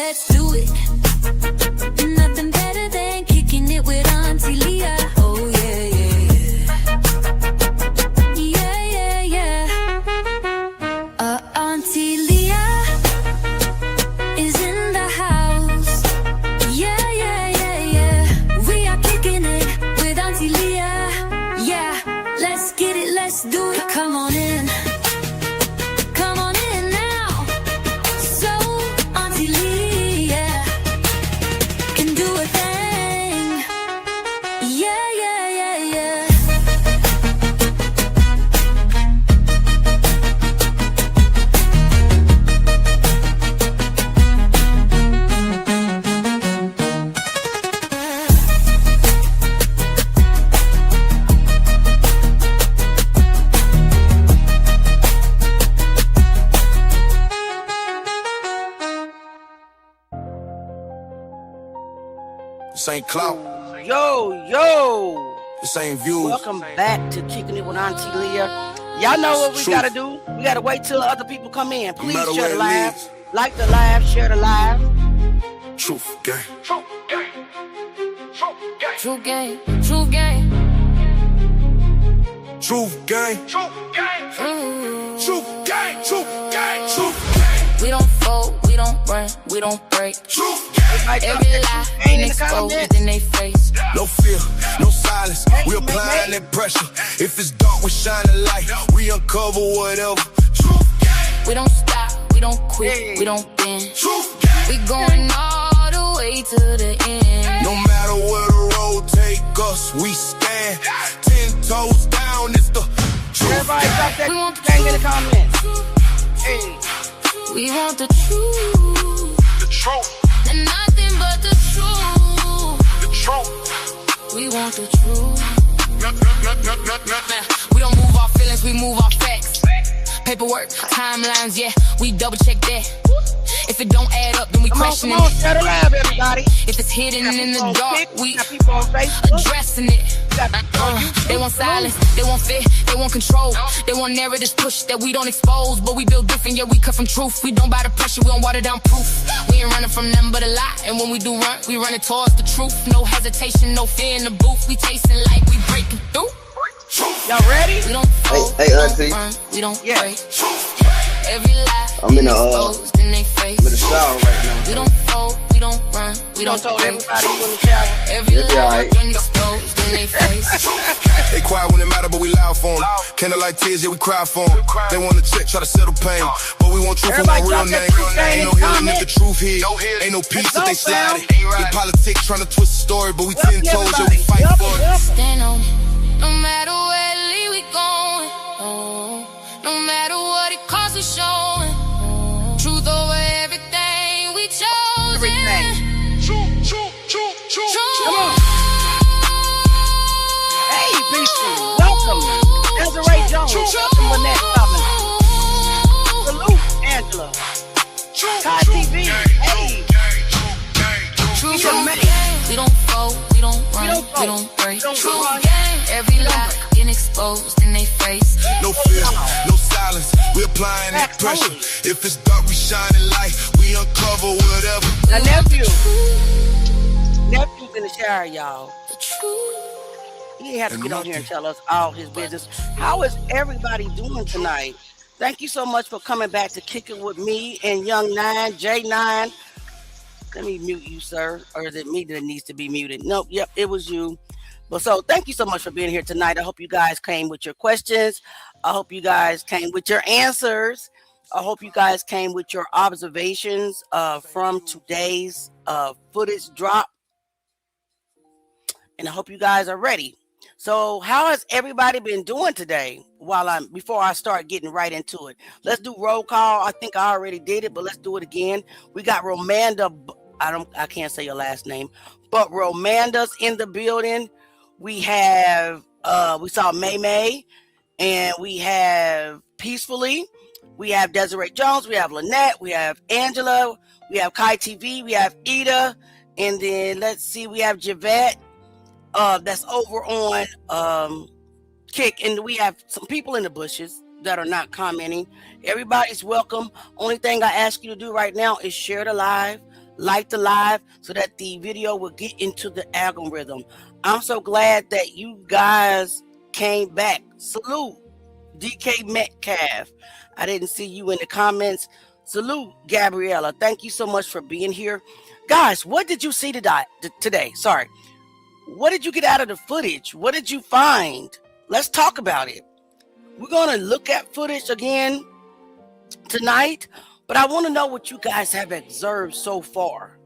let's do it. Nothing better than kicking it with Auntie Leah. Oh yeah, yeah, yeah. Yeah, yeah, yeah. Auntie Leah is in the house. Yeah, yeah, yeah, yeah. We are kicking it with Auntie Leah. Yeah, let's get it, let's do it. Come on in. Come on in now. So Auntie Leah can do a thing. Yeah, yeah, yeah, yeah. This ain't clout. Yo, yo. This ain't views. Welcome back to Kicking It with Auntie Leah. Y'all know what we Truth. gotta do. We gotta wait till other people come in. Please matter share where the it live. leads. Like the live, share the live. Truth, gang. True game, true game. Truth, gang. Truth, gang. Truth, gang. Truth, gang. Truth, We don't fold, we don't run, we don't break. truth, gang. Every lie Ain't been in the exposed comments. in they face. No fear, no silence. We applying that pressure. If it's dark, we shine a light. We uncover whatever. Truth, gang. We don't stop, we don't quit, Hey. we don't bend. Truth, gang. We going all the way to the end. No matter where the road take us, we stand 10 toes down. It's the truth, Everybody drop gang. that gang in the comments. Hey. We want the truth, The truth, and nothing but the truth. the truth. We want the truth. We don't move our feelings, we move our facts. Paperwork, timelines, yeah, we double check that. If it don't add up, then we Come questioning on, it. share the live, everybody. If it's hidden in the dark, we got people on Facebook. addressing it. Got people on YouTube. They want silence, they want fear, they want control. They want narratives push that we don't expose. But we build different, yeah, we cut from truth. We don't buy the pressure, we don't water down proof. We ain't running from nothing but a lie. And when we do run, we running towards the truth. No hesitation, no fear in the booth. We tasting like we breaking through. Y'all ready? We don't fold, Hey, we don't auntie. run, we don't Yeah. break. Every lie I'm in the, exposed in they face. I'm in the shower right now. We don't fold, we don't run, we We done don't told break. everybody you in the shower. Every You'll be lie alright. been exposed in they face. They quiet when it matter, but we loud for them. Candlelight tears, yeah, we cry for them. They want to check, try to settle pain. But we want truth from Everybody our real drop that name. truth gang Ain't in no the healing if the truth here. Ain't no peace if they slide it. They politics trying to twist the story, but we 10 toes, yeah, we fight for it. Stand on it. No matter where Lee we going. Oh, no matter what it costs, we showing. Truth over everything we chose. Everything. Come on. Hey, people. Welcome. Desiree Jones. Welcome, Lynette Thomas. Salute, Angela. Kai TV. Hey. Truth Your over man. We don't fold, we don't run, don't we fold, don't break. we don't Truth run. gang. Every lie getting exposed in they face. No fear, no silence. We applying that Facts pressure. only. If it's dark, we shining light. We uncover whatever. Now, Nephew's in the shower, y'all. The truth. He ain't have to get on here and tell us all his business. How is everybody doing tonight? Thank you so much for coming back to Kick It With me and Young 9, J9. Let me mute you, sir. Or is it me that needs to be muted? Nope, yep, it was you. But so thank you so much for being here tonight. I hope you guys came with your questions. I hope you guys came with your answers. I hope you guys came with your observations from today's footage drop. And I hope you guys are ready. So how has everybody been doing today? Before I start getting right into it, let's do roll call. I think I already did it, but let's do it again. We got Romanda. I can't say your last name, but Romanda's in the building. We have we saw May, and we have Peacefully. We have Desiree Jones. We have Lynette. We have Angela. We have Kai TV. We have Ida, and then let's see, we have Javette. That's over on Kick, and we have some people in the bushes that are not commenting. Everybody's welcome. Only thing I ask you to do right now is share the live, like the live so that the video will get into the algorithm. I'm so glad that you guys came back. Salute, DK Metcalf. I didn't see you in the comments. Salute, Gabriella. Thank you so much for being here. Guys, what did you see today? Sorry. What did you get out of the footage? What did you find? Let's talk about it. We're going to look at footage again tonight, but I want to know what you guys have observed so far.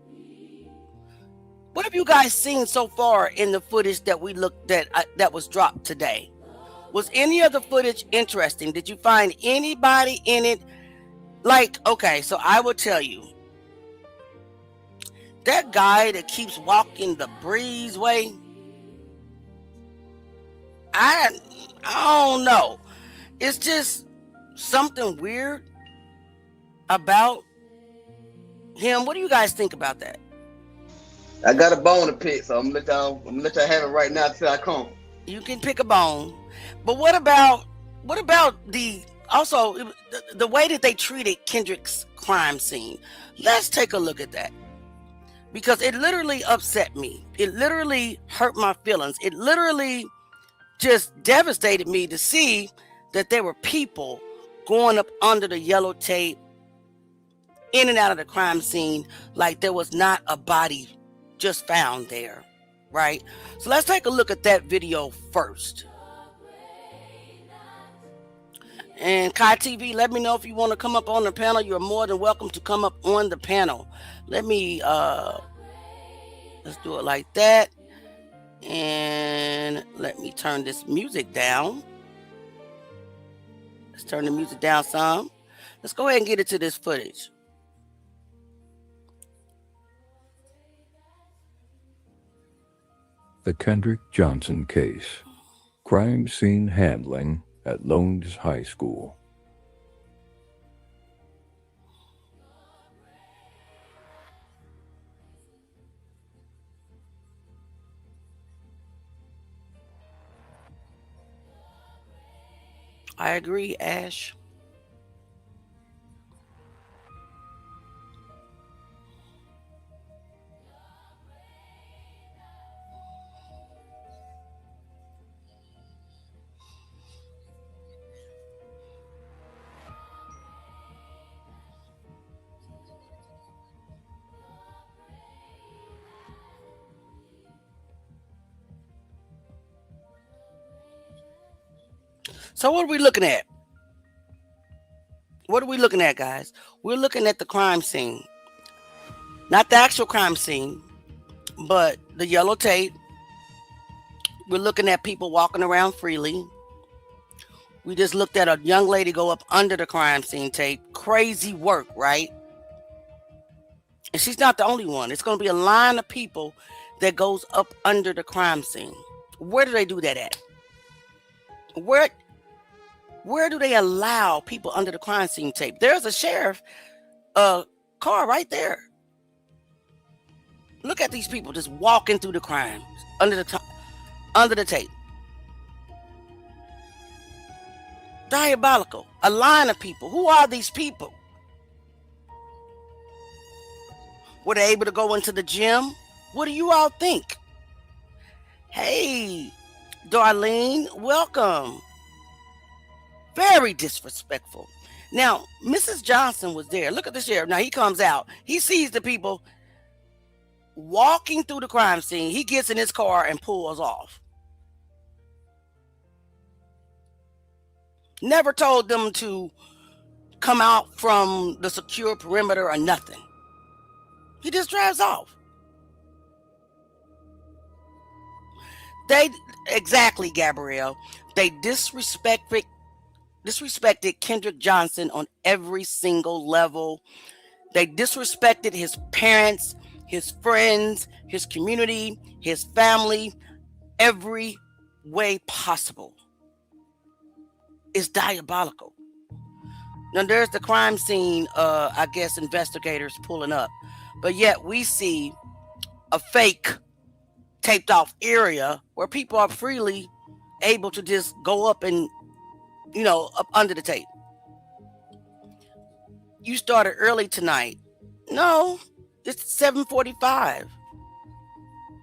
What have you guys seen so far in the footage that we looked at that was dropped today? Was any of the footage interesting? Did you find anybody in it? Like, okay, so I will tell you. That guy that keeps walking the breezeway, I don't know. It's just something weird about him. What do you guys think about that? I got a bone to pick, so I'm gonna let y'all have it right now till I come. You can pick a bone, but what about the way that they treated Kendrick's crime scene? Let's take a look at that, because it literally upset me. It literally hurt my feelings. It literally just devastated me to see that there were people going up under the yellow tape, in and out of the crime scene, like there was not a body just found there, right? So let's take a look at that video first. And Kai TV, let me know if you want to come up on the panel. You're more than welcome to come up on the panel. Let me let's do it like that. And let me turn this music down. Let's turn the music down some. Let's go ahead and get into this footage. The Kendrick Johnson case. Crime scene handling at Lowndes High School. I agree, Ash. So what are we looking at? What are we looking at, guys? We're looking at the crime scene. Not the actual crime scene, but the yellow tape. We're looking at people walking around freely. We just looked at a young lady go up under the crime scene tape. Crazy work, right? And she's not the only one. It's going to be a line of people that goes up under the crime scene. Where do they do that at? Where do they allow people under the crime scene tape? There's a sheriff car right there. Look at these people just walking through the crime under the tape. Diabolical. A line of people. Who are these people? Were they able to go into the gym? What do you all think? Hey, Darlene, welcome. Very disrespectful. Now, Mrs. Johnson was there. Look at the sheriff. Now he comes out. He sees the people walking through the crime scene. He gets in his car and pulls off. Never told them to come out from the secure perimeter or nothing. He just drives off. Exactly, Gabrielle. They disrespected Kendrick Johnson on every single level. They disrespected his parents, his friends, his community, his family, every way possible. It's diabolical. Now there's the crime scene, I guess investigators pulling up. But yet we see a fake taped off area where people are freely able to just go up and, up under the tape. You started early tonight. No, It's 7:45.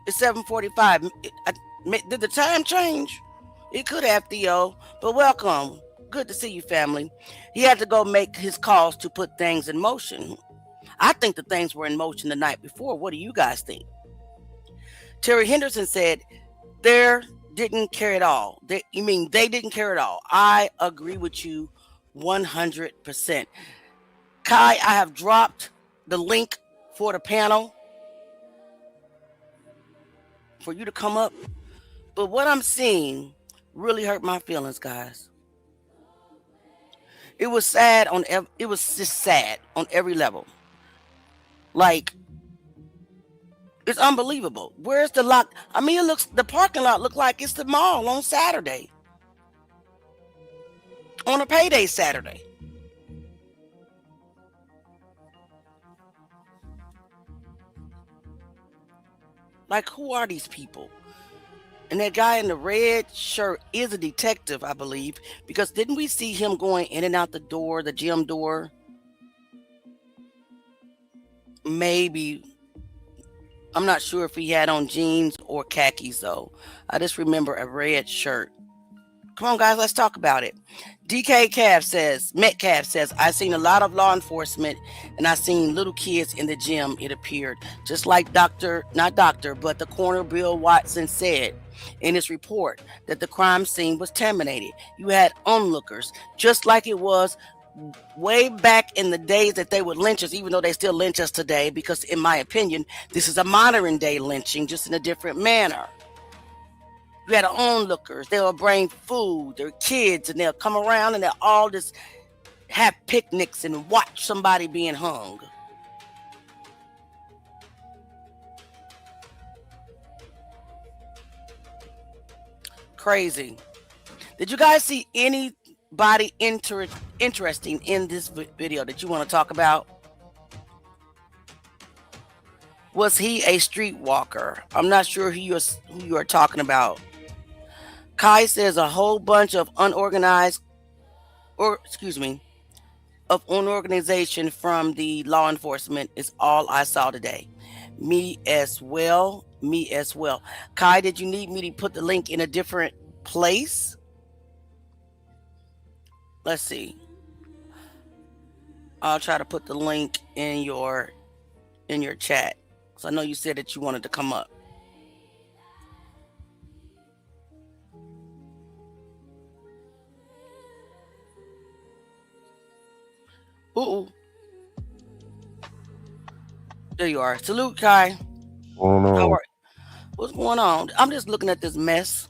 It's 7:45. Did the time change? It could have, Theo, but welcome. Good to see you, family. He had to go make his calls to put things in motion. I think the things were in motion the night before. What do you guys think? Terry Henderson said, they didn't care at all. They didn't care at all. I agree with you 100%. Kai, I have dropped the link for the panel for you to come up. But what I'm seeing really hurt my feelings, guys. It was sad it was just sad on every level. Like, it's unbelievable. Where's the lock? I mean, the parking lot looked like it's the mall on Saturday. On a payday Saturday. Like, who are these people? And that guy in the red shirt is a detective, I believe, because didn't we see him going in and out the door, the gym door? Maybe. I'm not sure if he had on jeans or khakis, though. I just remember a red shirt. Come on, guys, let's talk about it. Metcalf says, I've seen a lot of law enforcement and I've seen little kids in the gym, it appeared. Just like but the coroner Bill Watson said in his report that the crime scene was terminated. You had onlookers, just like it was way back in the days that they would lynch us, even though they still lynch us today, because in my opinion, this is a modern day lynching, just in a different manner. You had onlookers. They'll bring food, their kids, and they'll come around and they'll all just have picnics and watch somebody being hung. Crazy. Did you guys see anybody interesting in this video that you want to talk about? Was he a streetwalker? I'm not sure who you are talking about. Kai says a whole bunch of unorganization from the law enforcement is all I saw today. Me as well. Kai, did you need me to put the link in a different place? Let's see. I'll try to put the link in your chat. So I know you said that you wanted to come up. Ooh. There you are. Salute, Kai. Oh no. How are you? What's going on? I'm just looking at this mess.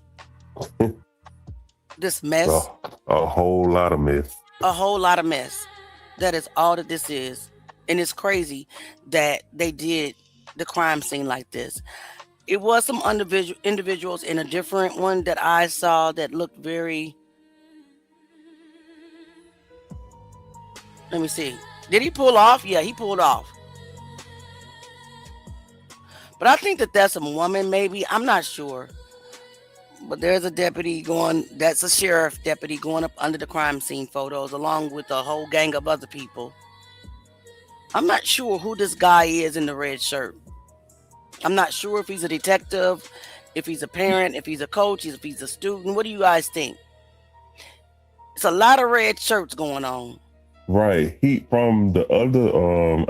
This mess. A whole lot of mess. A whole lot of mess. That is all that this is. And it's crazy that they did the crime scene like this. It was some individuals in a different one that I saw that looked very... Let me see. Did he pull off? Yeah, he pulled off. But I think that that's a woman, maybe. I'm not sure. But there's a deputy that's a sheriff deputy going up under the crime scene photos along with a whole gang of other people. I'm not sure who this guy is in the red shirt. I'm not sure if he's a detective, if he's a parent, if he's a coach, if he's a student. What do you guys think? It's a lot of red shirts going on. Right. He from the other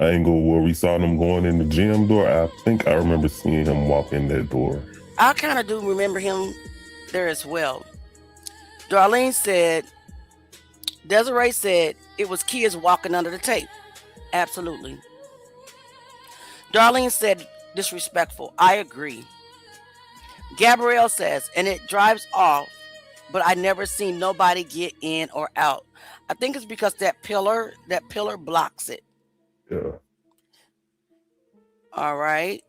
angle where we saw them going in the gym door, I think I remember seeing him walk in that door. I kind of do remember him there as well. Desiree said it was kids walking under the tape. Absolutely. Darlene said disrespectful. I agree. Gabrielle says, and it drives off, but I never seen nobody get in or out. I think it's because that pillar blocks it. Yeah. All right.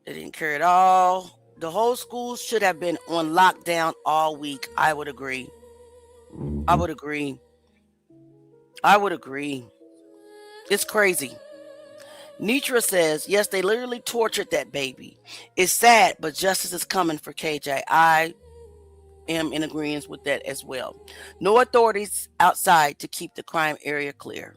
They didn't care at all. The whole school should have been on lockdown all week. I would agree. Mm-hmm. I would agree. It's crazy. Nitra says, yes, they literally tortured that baby. It's sad, but justice is coming for KJ. I am in agreement with that as well. No authorities outside to keep the crime area clear.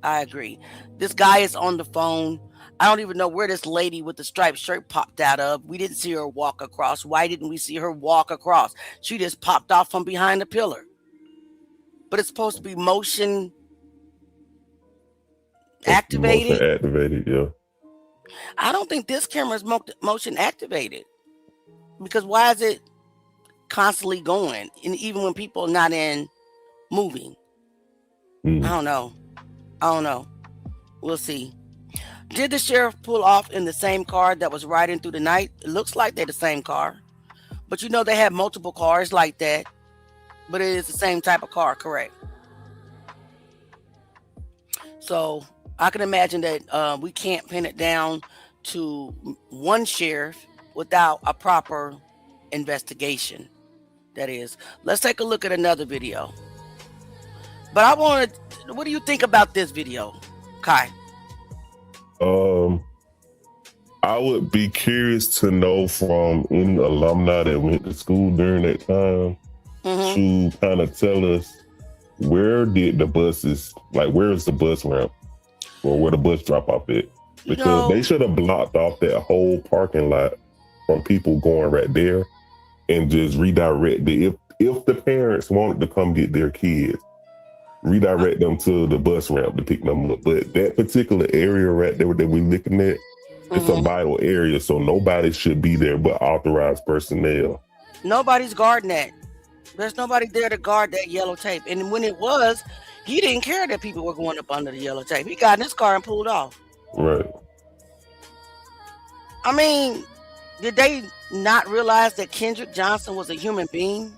I agree. This guy is on the phone. I don't even know where this lady with the striped shirt popped out of. We didn't see her walk across. Why didn't we see her walk across? She just popped off from behind the pillar. But it's supposed to be motion activated. Motion activated, yeah. I don't think this camera is motion activated, because why is it constantly going? And even when people are not in moving, I don't know. We'll see. Did the sheriff pull off in the same car that was riding through the night? It looks like they're the same car, but you know they have multiple cars like that, but it is the same type of car, correct? So I can imagine that we can't pin it down to one sheriff without a proper investigation. That is. Let's take a look at another video. But I want to, what do you think about this video, Kai? I would be curious to know from any alumni that went to school during that time to kind of tell us, where did the buses, like, where's the bus ramp or where the bus drop off at? Because they should have blocked off that whole parking lot from people going right there and just redirect it. If the parents wanted to come get their kids, redirect them to the bus ramp to pick them up. But that particular area right there that we're looking at, it's a vital area, so nobody should be there but authorized personnel. Nobody's guarding that. There's nobody there to guard that yellow tape. And when it was, he didn't care that people were going up under the yellow tape. He got in his car and pulled off. Right. I mean, did they not realize that Kendrick Johnson was a human being?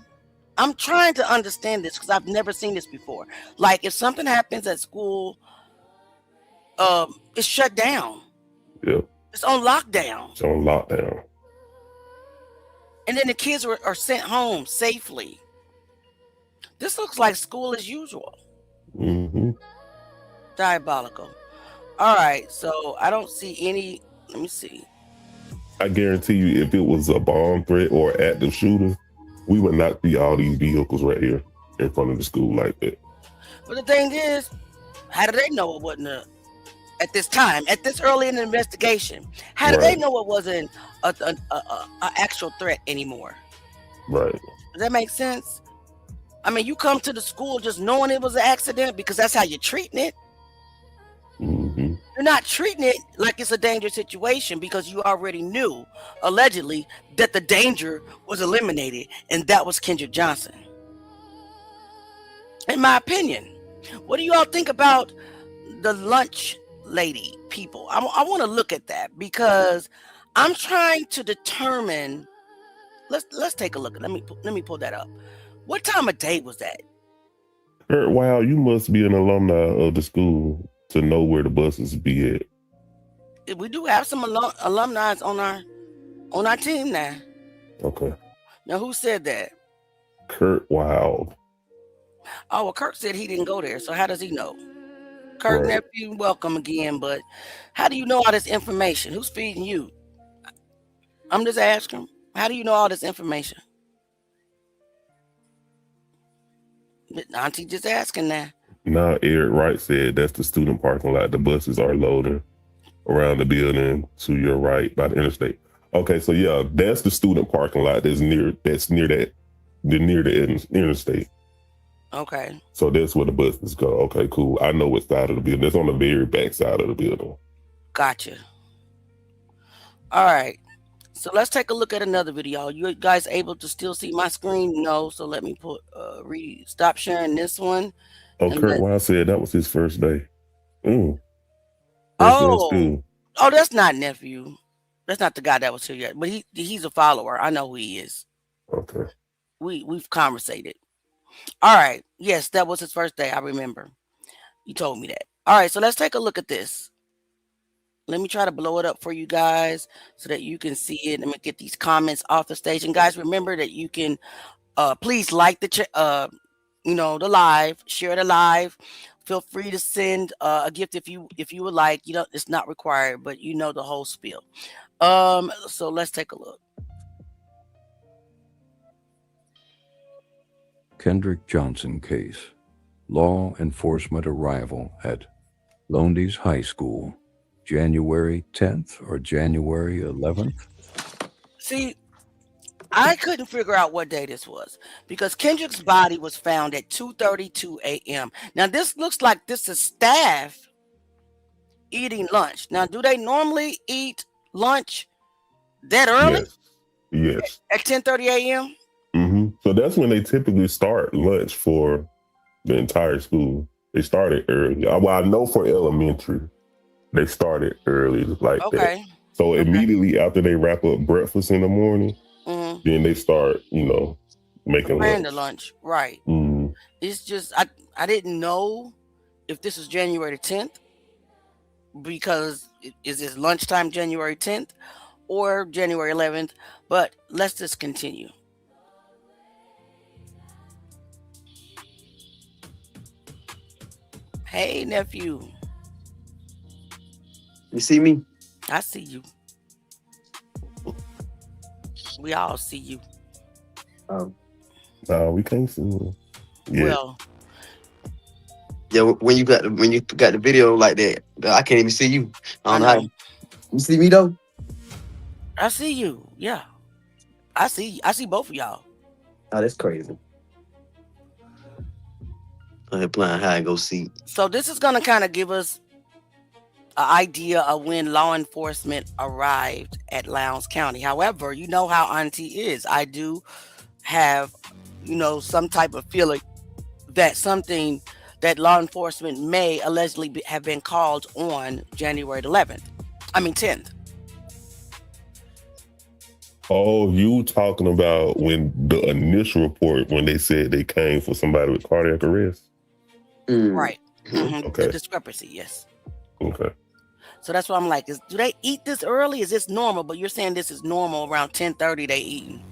I'm trying to understand this because I've never seen this before. Like, if something happens at school, it's shut down. Yeah. It's on lockdown. It's on lockdown. And then the kids are sent home safely. This looks like school as usual. Diabolical. All right, so I don't see any. Let me see. I guarantee you, if it was a bomb threat or active shooter, we would not see all these vehicles right here in front of the school like that. But the thing is, how do they know it wasn't at this time, at this early in the investigation? How do they know it wasn't an actual threat anymore? Right. Does that make sense? I mean, you come to the school just knowing it was an accident because that's how you're treating it. You're not treating it like it's a dangerous situation because you already knew, allegedly, that the danger was eliminated, and that was Kendrick Johnson. In my opinion, what do you all think about the lunch lady people? I want to look at that because I'm trying to determine. Let's take a look. Let me pull that up. What time of day was that? Kurt, wow, you must be an alumni of the school to know where the buses be at. We do have some alumni on our team now. Okay. Now, who said that? Kurt Wild. Oh, well, Kirk said he didn't go there, so how does he know? Kirk, nephew, welcome again, but how do you know all this information? Who's feeding you? I'm just asking. How do you know all this information? Auntie just asking now. Now, Eric Wright said that's the student parking lot. The buses are loading around the building to your right by the interstate. Okay, so yeah, that's the student parking lot that's near the interstate. Okay. So that's where the buses go. Okay, cool. I know what side of the building. That's on the very back side of the building. Gotcha. All right. So let's take a look at another video. You guys able to still see my screen? No. So let me put stop sharing this one. Oh, Kurt Wild said that was his first day. Oh, that's not nephew. That's not the guy that was here yet. But he's a follower. I know who he is. Okay. We've conversated. All right. Yes, that was his first day. I remember. You told me that. All right. So let's take a look at this. Let me try to blow it up for you guys so that you can see it. Let me get these comments off the stage. And guys, remember that you can please like the the live, share the live. Feel free to send a gift if you would like. It's not required, but you know the whole spiel. So let's take a look. Kendrick Johnson case. Law enforcement arrival at Londy's High School, January 10th or January 11th? See, I couldn't figure out what day this was because Kendrick's body was found at 2:32 a.m. Now this looks like this is staff eating lunch. Now, do they normally eat lunch that early Yes. at 10:30 a.m.? So that's when they typically start lunch for the entire school. They started early. Well, I know for elementary, they started early like that. Okay. So immediately after they wrap up breakfast in the morning, then they start, making Preparing lunch. the lunch, right? Mhm. It's just I didn't know if this was January 10th because is this lunchtime January 10th or January 11th? But let's just continue. Hey, nephew. You see me? I see you. We all see you. No, we can't see them. Yeah. Well, Yeah, when you got the video like that, I can't even see you. I don't know how. You see me though? I see you. Yeah. I see both of y'all. Oh, that's crazy. I'm playing hide and go seek. So this is gonna kind of give us an idea of when law enforcement arrived at Lowndes County. However, you know how Auntie is. I do have, some type of feeling that something that law enforcement may allegedly have been called on January 11th. I mean 10th. Oh, you talking about when the initial report, when they said they came for somebody with cardiac arrest? Right. Okay. The discrepancy, yes. Okay. So that's why I'm like, do they eat this early? Is this normal? But you're saying this is normal around 10:30 they eating.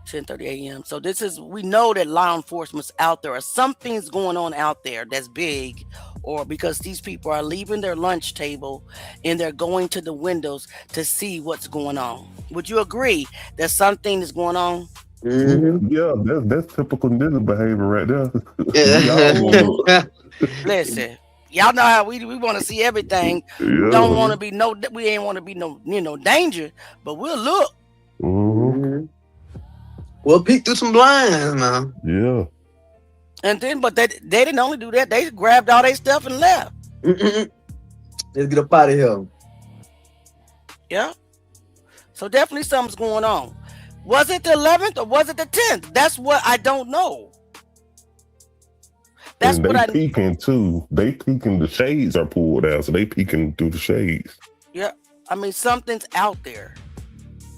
10:30 a.m. So we know that law enforcement's out there or something's going on out there that's big, or because these people are leaving their lunch table and they're going to the windows to see what's going on. Would you agree that something is going on? Yeah, that's typical nigga behavior right there. Yeah. Listen, y'all know how we want to see everything. Yeah. We don't want to be we ain't want to be no danger, but we'll look. We'll peek through some blinds, man. Yeah. And then, but they didn't only do that. They grabbed all their stuff and left. Let's get up out of here. Yeah. So definitely something's going on. Was it the 11th or was it the 10th? That's what I don't know. That's and what they peeking too. They peeking. The shades are pulled down, so they peeking through the shades. Yeah. I mean, something's out there.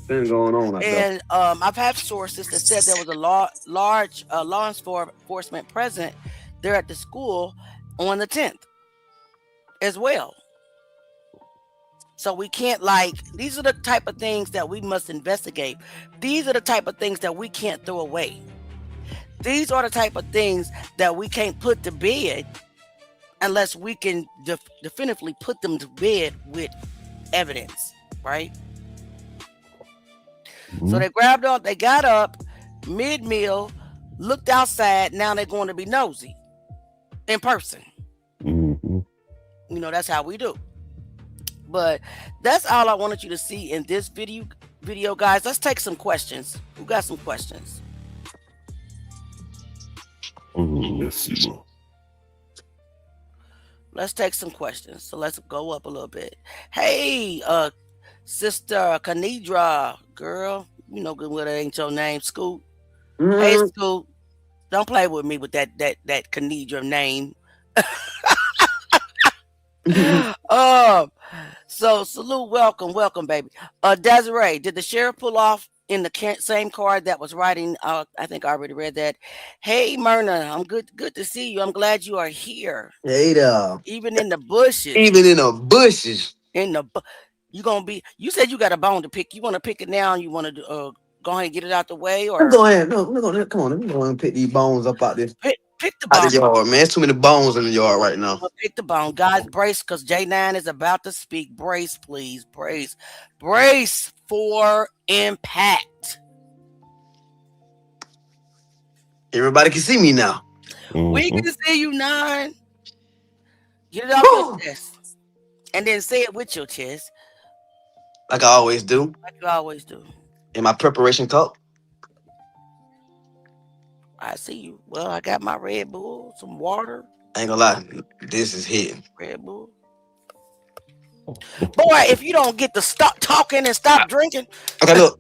Things going on. And I've had sources that said there was a large law enforcement present there at the school on the 10th as well. So we can't these are the type of things that we must investigate. These are the type of things that we can't throw away. These are the type of things that we can't put to bed unless we can definitively put them to bed with evidence, right? So they they got up mid-meal, looked outside. Now they're going to be nosy in person. That's how we do. But that's all I wanted you to see in this video, guys. Let's take some questions. Who got some questions? Let's see. Let's take some questions. So let's go up a little bit. Hey, Sister Kanidra, girl, you know good what ain't your name, Scoot. Hey, Scoot, don't play with me with that Kanidra name. So salute, welcome, baby. Desiree, did the sheriff pull off in the same car that was riding? I think I already read that. Hey, Myrna, I'm good to see you. I'm glad you are here. Hey there. Even in the bushes. You said you got a bone to pick. You want to pick it now? And you want to go ahead and get it out the way, or go ahead? No, come on. Let me go ahead and pick these bones up out this. Pick the bone. Out the yard, man. There's too many bones in the yard right now. Pick the bone, guys. Brace, because J9 is about to speak. Brace, please. Brace for impact. Everybody can see me now. We can see you, 9. Get it off your chest. And then say it with your chest. Like I always do. Like you always do. In my preparation cup. I see you. Well, I got my Red Bull, some water. I ain't gonna lie. This is hitting. Red Bull. Boy, if you don't get to stop talking and stop drinking. Okay, look.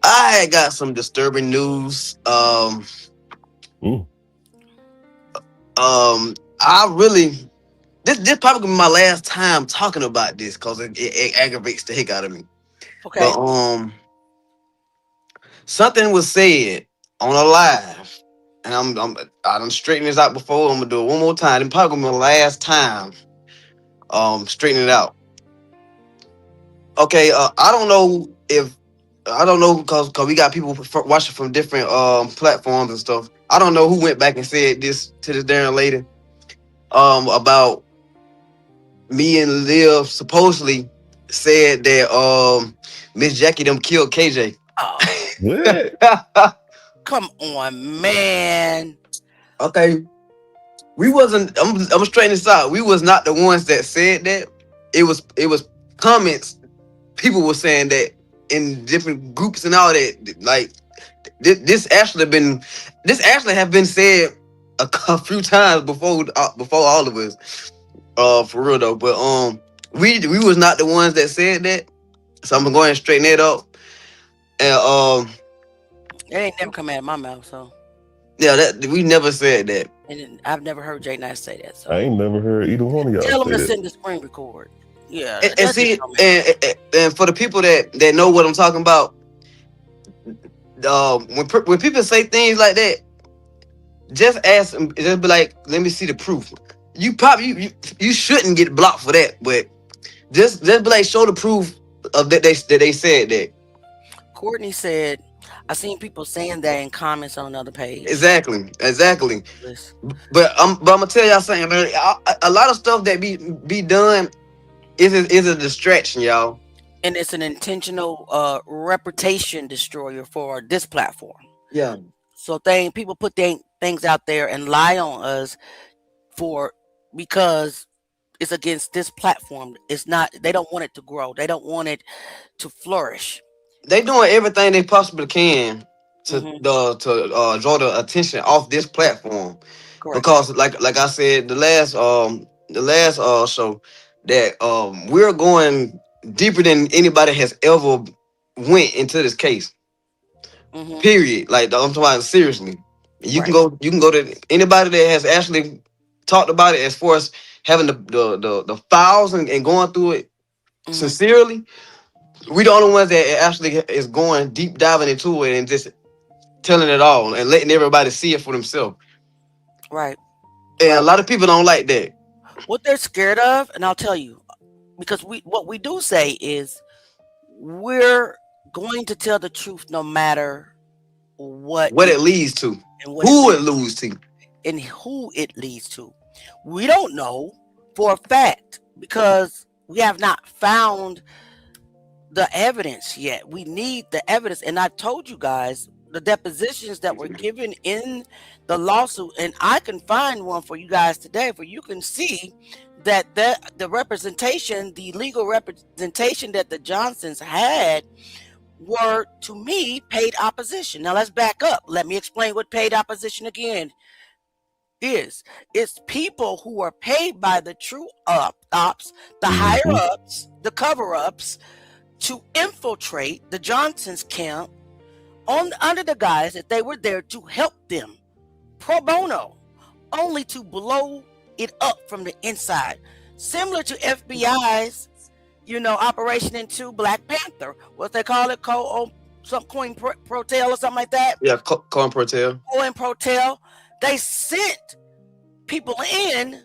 I got some disturbing news. I really this probably gonna be my last time talking about this because it aggravates the heck out of me. Okay. But something was said on a live, and I done straightened this out before. I'm gonna do it one more time. It's probably gonna be my last time straightening it out. Okay, I don't know because we got people watching from different platforms and stuff. I don't know who went back and said this to this darn lady about me and Liv supposedly said that Miss Jackie them killed KJ. Oh, What? come on, man. Okay, we wasn't. I'm straightening this out. We was not the ones that said that. It was comments. People were saying that in different groups and all that. Like this actually have been said a few times before all of us. For real though. But we was not the ones that said that. So I'm gonna go ahead and straighten it up. And It ain't never come out of my mouth, so. yeah, that we never said that. And I've never heard Jay Knight say that. So I ain't never heard either one of y'all tell him to say that. send the screen record. Yeah. And see, and for the people that know what I'm talking about, when people say things like that, just ask them, just be like, let me see the proof. You probably you shouldn't get blocked for that, but just be like, show the proof of that they said that. Courtney said, I seen people saying that in comments on another page. Exactly. Listen. But I'm gonna tell y'all something, man. A lot of stuff that be done is a distraction, y'all. And it's an intentional reputation destroyer for this platform. Yeah. So people put things out there and lie on us because it's against this platform. It's not. They don't want it to grow. They don't want it to flourish. They doing everything they possibly can to Mhm. draw the attention off this platform. Correct. Because like I said the last show that we're going deeper than anybody has ever went into this case. Mhm. Period. Like I'm talking about seriously. You Right. can go to anybody that has actually talked about it as far as having the files and going through it Mhm. sincerely. We the only ones that actually is going deep diving into it and just telling it all and letting everybody see it for themselves. Right. And a Right. lot of people don't like that. What they're scared of, and I'll tell you, because what we do say is we're going to tell the truth no matter what What it leads to. and what Who it leads to. and who it leads to. We don't know for a fact because we have not found the evidence yet. We need the evidence. And I told you guys the depositions that were given in the lawsuit, and I can find one for you guys today for you can see that the representation, the legal representation that the Johnsons had were, to me, paid opposition. Now let's back up. Let me explain what paid opposition again is. It's people who are paid by the true ops, the higher ups, the cover-ups, to infiltrate the Johnsons camp under the guise that they were there to help them pro bono, only to blow it up from the inside. Similar to FBI's, operation into Black Panther. What they call it, Coin Protel or something like that. Yeah, Coin Protel. Coin Protel. They sent people in.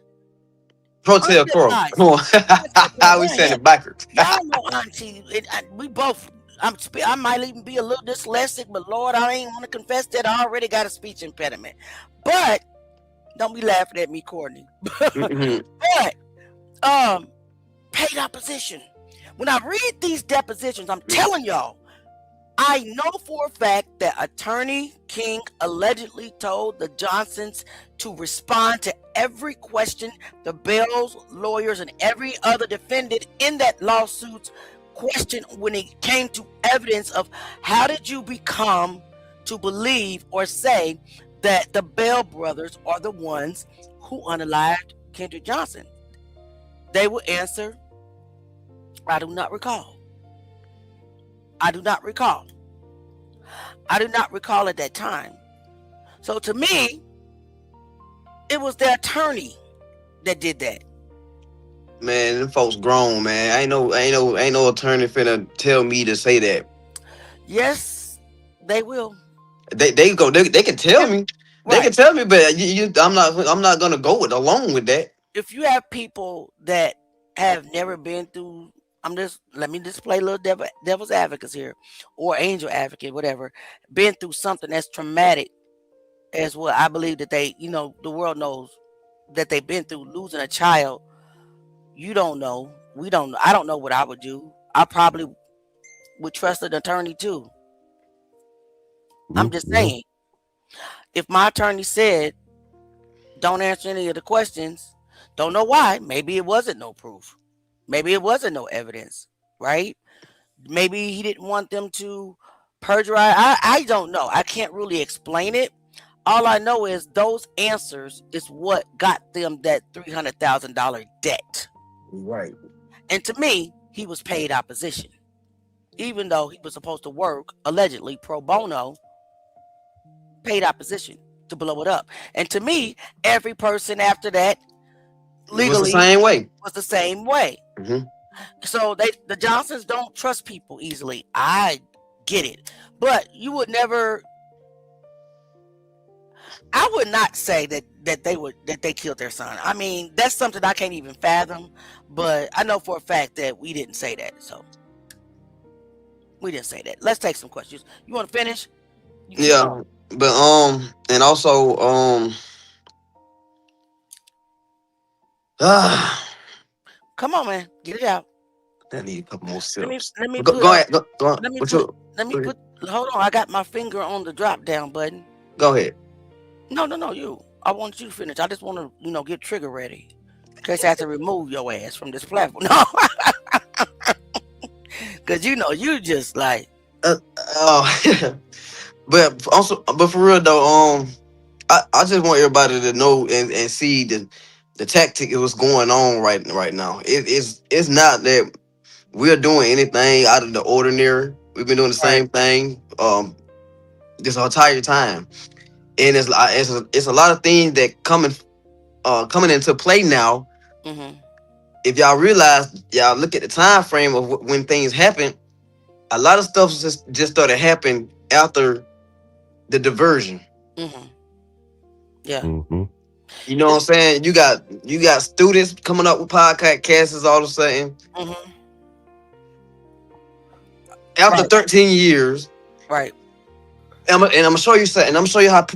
Protel Crow. Come on. We saying it backwards. Y'all know, Auntie, we both. I might even be a little dyslexic, but Lord, I ain't want to confess that I already got a speech impediment. But don't be laughing at me, Courtney. But paid opposition. When I read these depositions, I'm telling y'all, I know for a fact that Attorney King allegedly told the Johnsons to respond to every question the Bells, lawyers, and every other defendant in that lawsuit's question when it came to evidence of how did you become to believe or say that the Bell brothers are the ones who unalived Kendrick Johnson. They would answer, I do not recall. I do not recall. I do not recall at that time. So to me, it was their attorney that did that. Man, them folks grown, man. Ain't no attorney finna tell me to say that. Yes, they will. They can tell me. They can Right. tell me, but I'm not gonna go along with that. If you have people that have never been through, let me just play a little devil's advocate here, or angel advocate, whatever, been through something that's traumatic as what I believe that the world knows that they've been through, losing a child. You don't know. We don't know. I don't know what I would do. I probably would trust an attorney too. I'm just Yeah. saying, if my attorney said, don't answer any of the questions, don't know why. Maybe it wasn't no proof. Maybe it wasn't no evidence, right? Maybe he didn't want them to perjurize. I don't know. I can't really explain it. All I know is those answers is what got them that $300,000 debt. Right. And to me, he was paid opposition. Even though he was supposed to work, allegedly pro bono, paid opposition to blow it up. And to me, every person after that It was the legally same way. was the same way. Mm-hmm. So the Johnsons don't trust people easily. I get it. But you would never, I would not say that they killed their son. I mean, that's something I can't even fathom. But I know for a fact that we didn't say that. So we didn't say that. Let's take some questions. You want to finish? Yeah, but and also Come on, man, get it out. I need a couple more Let me sips. let me Go, put go ahead. Go on. let me What put you, let me put. Hold on, I got my finger on the drop down button. go ahead. No, you. I want you to finish. I just want to get trigger ready in case I have to remove your ass from this platform. No, because you just like. But also, but for real though, I just want everybody to know and see the tactic of what's going on right now. It's not that we're doing anything out of the ordinary. We've been doing the Right. same thing this entire time, and it's a lot of things that coming into play now. Mm-hmm. If y'all realize, y'all look at the time frame of when things happen, a lot of stuff just started happening after the diversion. Mm-hmm. Yeah. Mm-hmm. You know what I'm saying? You got students coming up with podcasts all of a sudden Mm-hmm. after Right. 13 years. Right. And I'm gonna show you something. I'm gonna show you how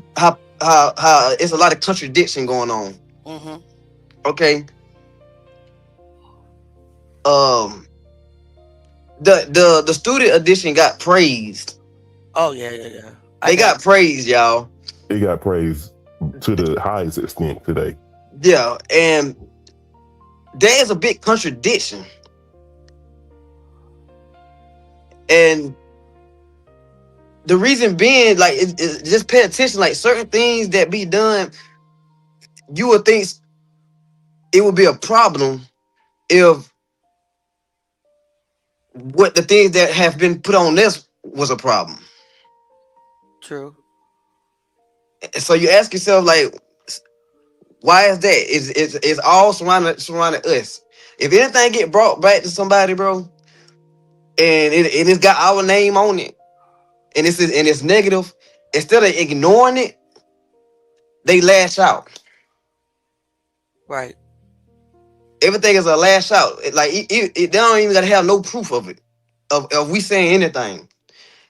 it's a lot of contradiction going on. Mm-hmm. Okay. The student edition got praised. Oh yeah. They got praised, y'all. It got praised to the highest extent today. Yeah, and there's a big contradiction. And the reason being, like, just pay attention. Like, certain things that be done, you would think it would be a problem if what the things that have been put on this was a problem. True. And so you ask yourself, like, why is that? It's all surrounding us. If anything get brought back to somebody, bro, and it's got our name on it, and it's negative, instead of ignoring it, they lash out. Right. Everything is a lash out. They don't even gotta have no proof of it, of we saying anything.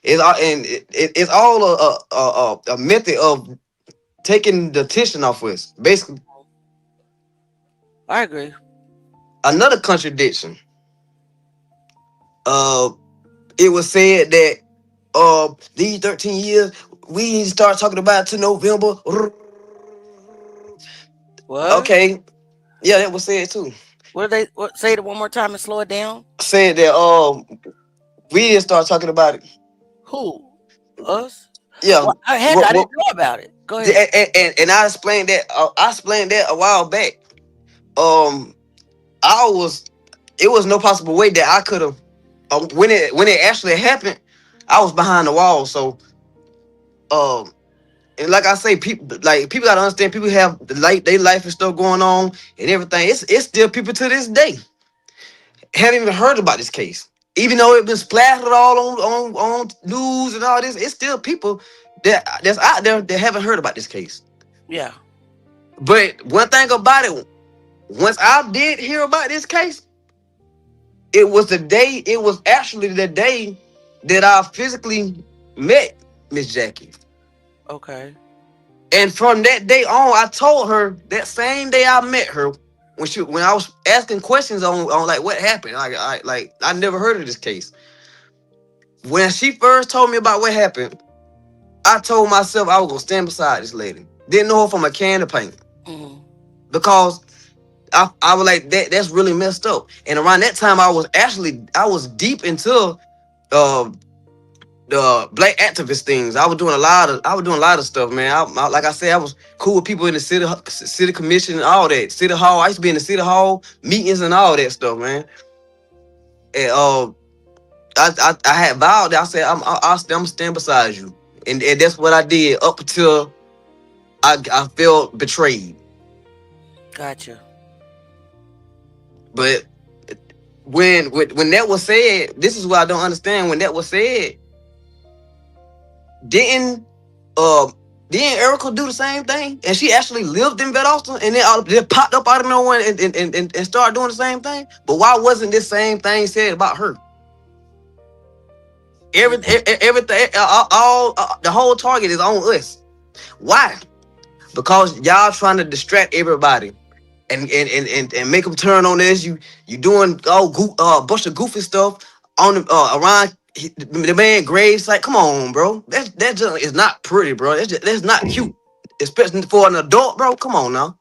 It's all a method of taking the tension off us. Basically, I agree. another contradiction. It was said that these 13 years, we need to start talking about it to November. What? Okay, yeah, that was said too. What did they say it one more time and slow it down? Said that we didn't start talking about it. Who? Us? Yeah, Well, heck, what I what didn't know about it. Go ahead. and I explained that a while back. Um, I was it was no possible way that I could have when it actually happened. I was behind the wall, so um. And like I say, people gotta understand. People have their life and stuff going on and everything. It's still people to this day haven't even heard about this case, even though it been splattered all on news and all this. It's still people that's out there that haven't heard about this case. Yeah. But one thing about it, once I did hear about this case, it was the day. It was actually the day that I physically met Miss Jackie. Okay. And from that day on, I told her that same day I met her when I was asking questions on like what happened. I never heard of this case. When she first told me about what happened, I told myself I was gonna stand beside this lady. Didn't know her from a can of paint Mm-hmm. because I was like that's really messed up. And around that time, I was deep into uh the black activist things. I was doing a lot of stuff, man. Like I said, I was cool with people in the city commission and all that. City hall. I used to be in the city hall meetings and all that stuff, man. And I had vowed that I said I'm stand beside you, and that's what I did up until I felt betrayed. Gotcha. But when that was said, this is what I don't understand. When that was said, didn't uh didn't Erica do the same thing? And she actually lived in Valdosta and then just popped up out of nowhere and started doing the same thing. But why wasn't this same thing said about her? Everything, all the whole target is on us. Why? Because y'all trying to distract everybody and make them turn on this. You doing bunch of goofy stuff on around the man grave site. Come on, bro. That just is not pretty, bro. That's not cute, especially for an adult, bro. Come on now.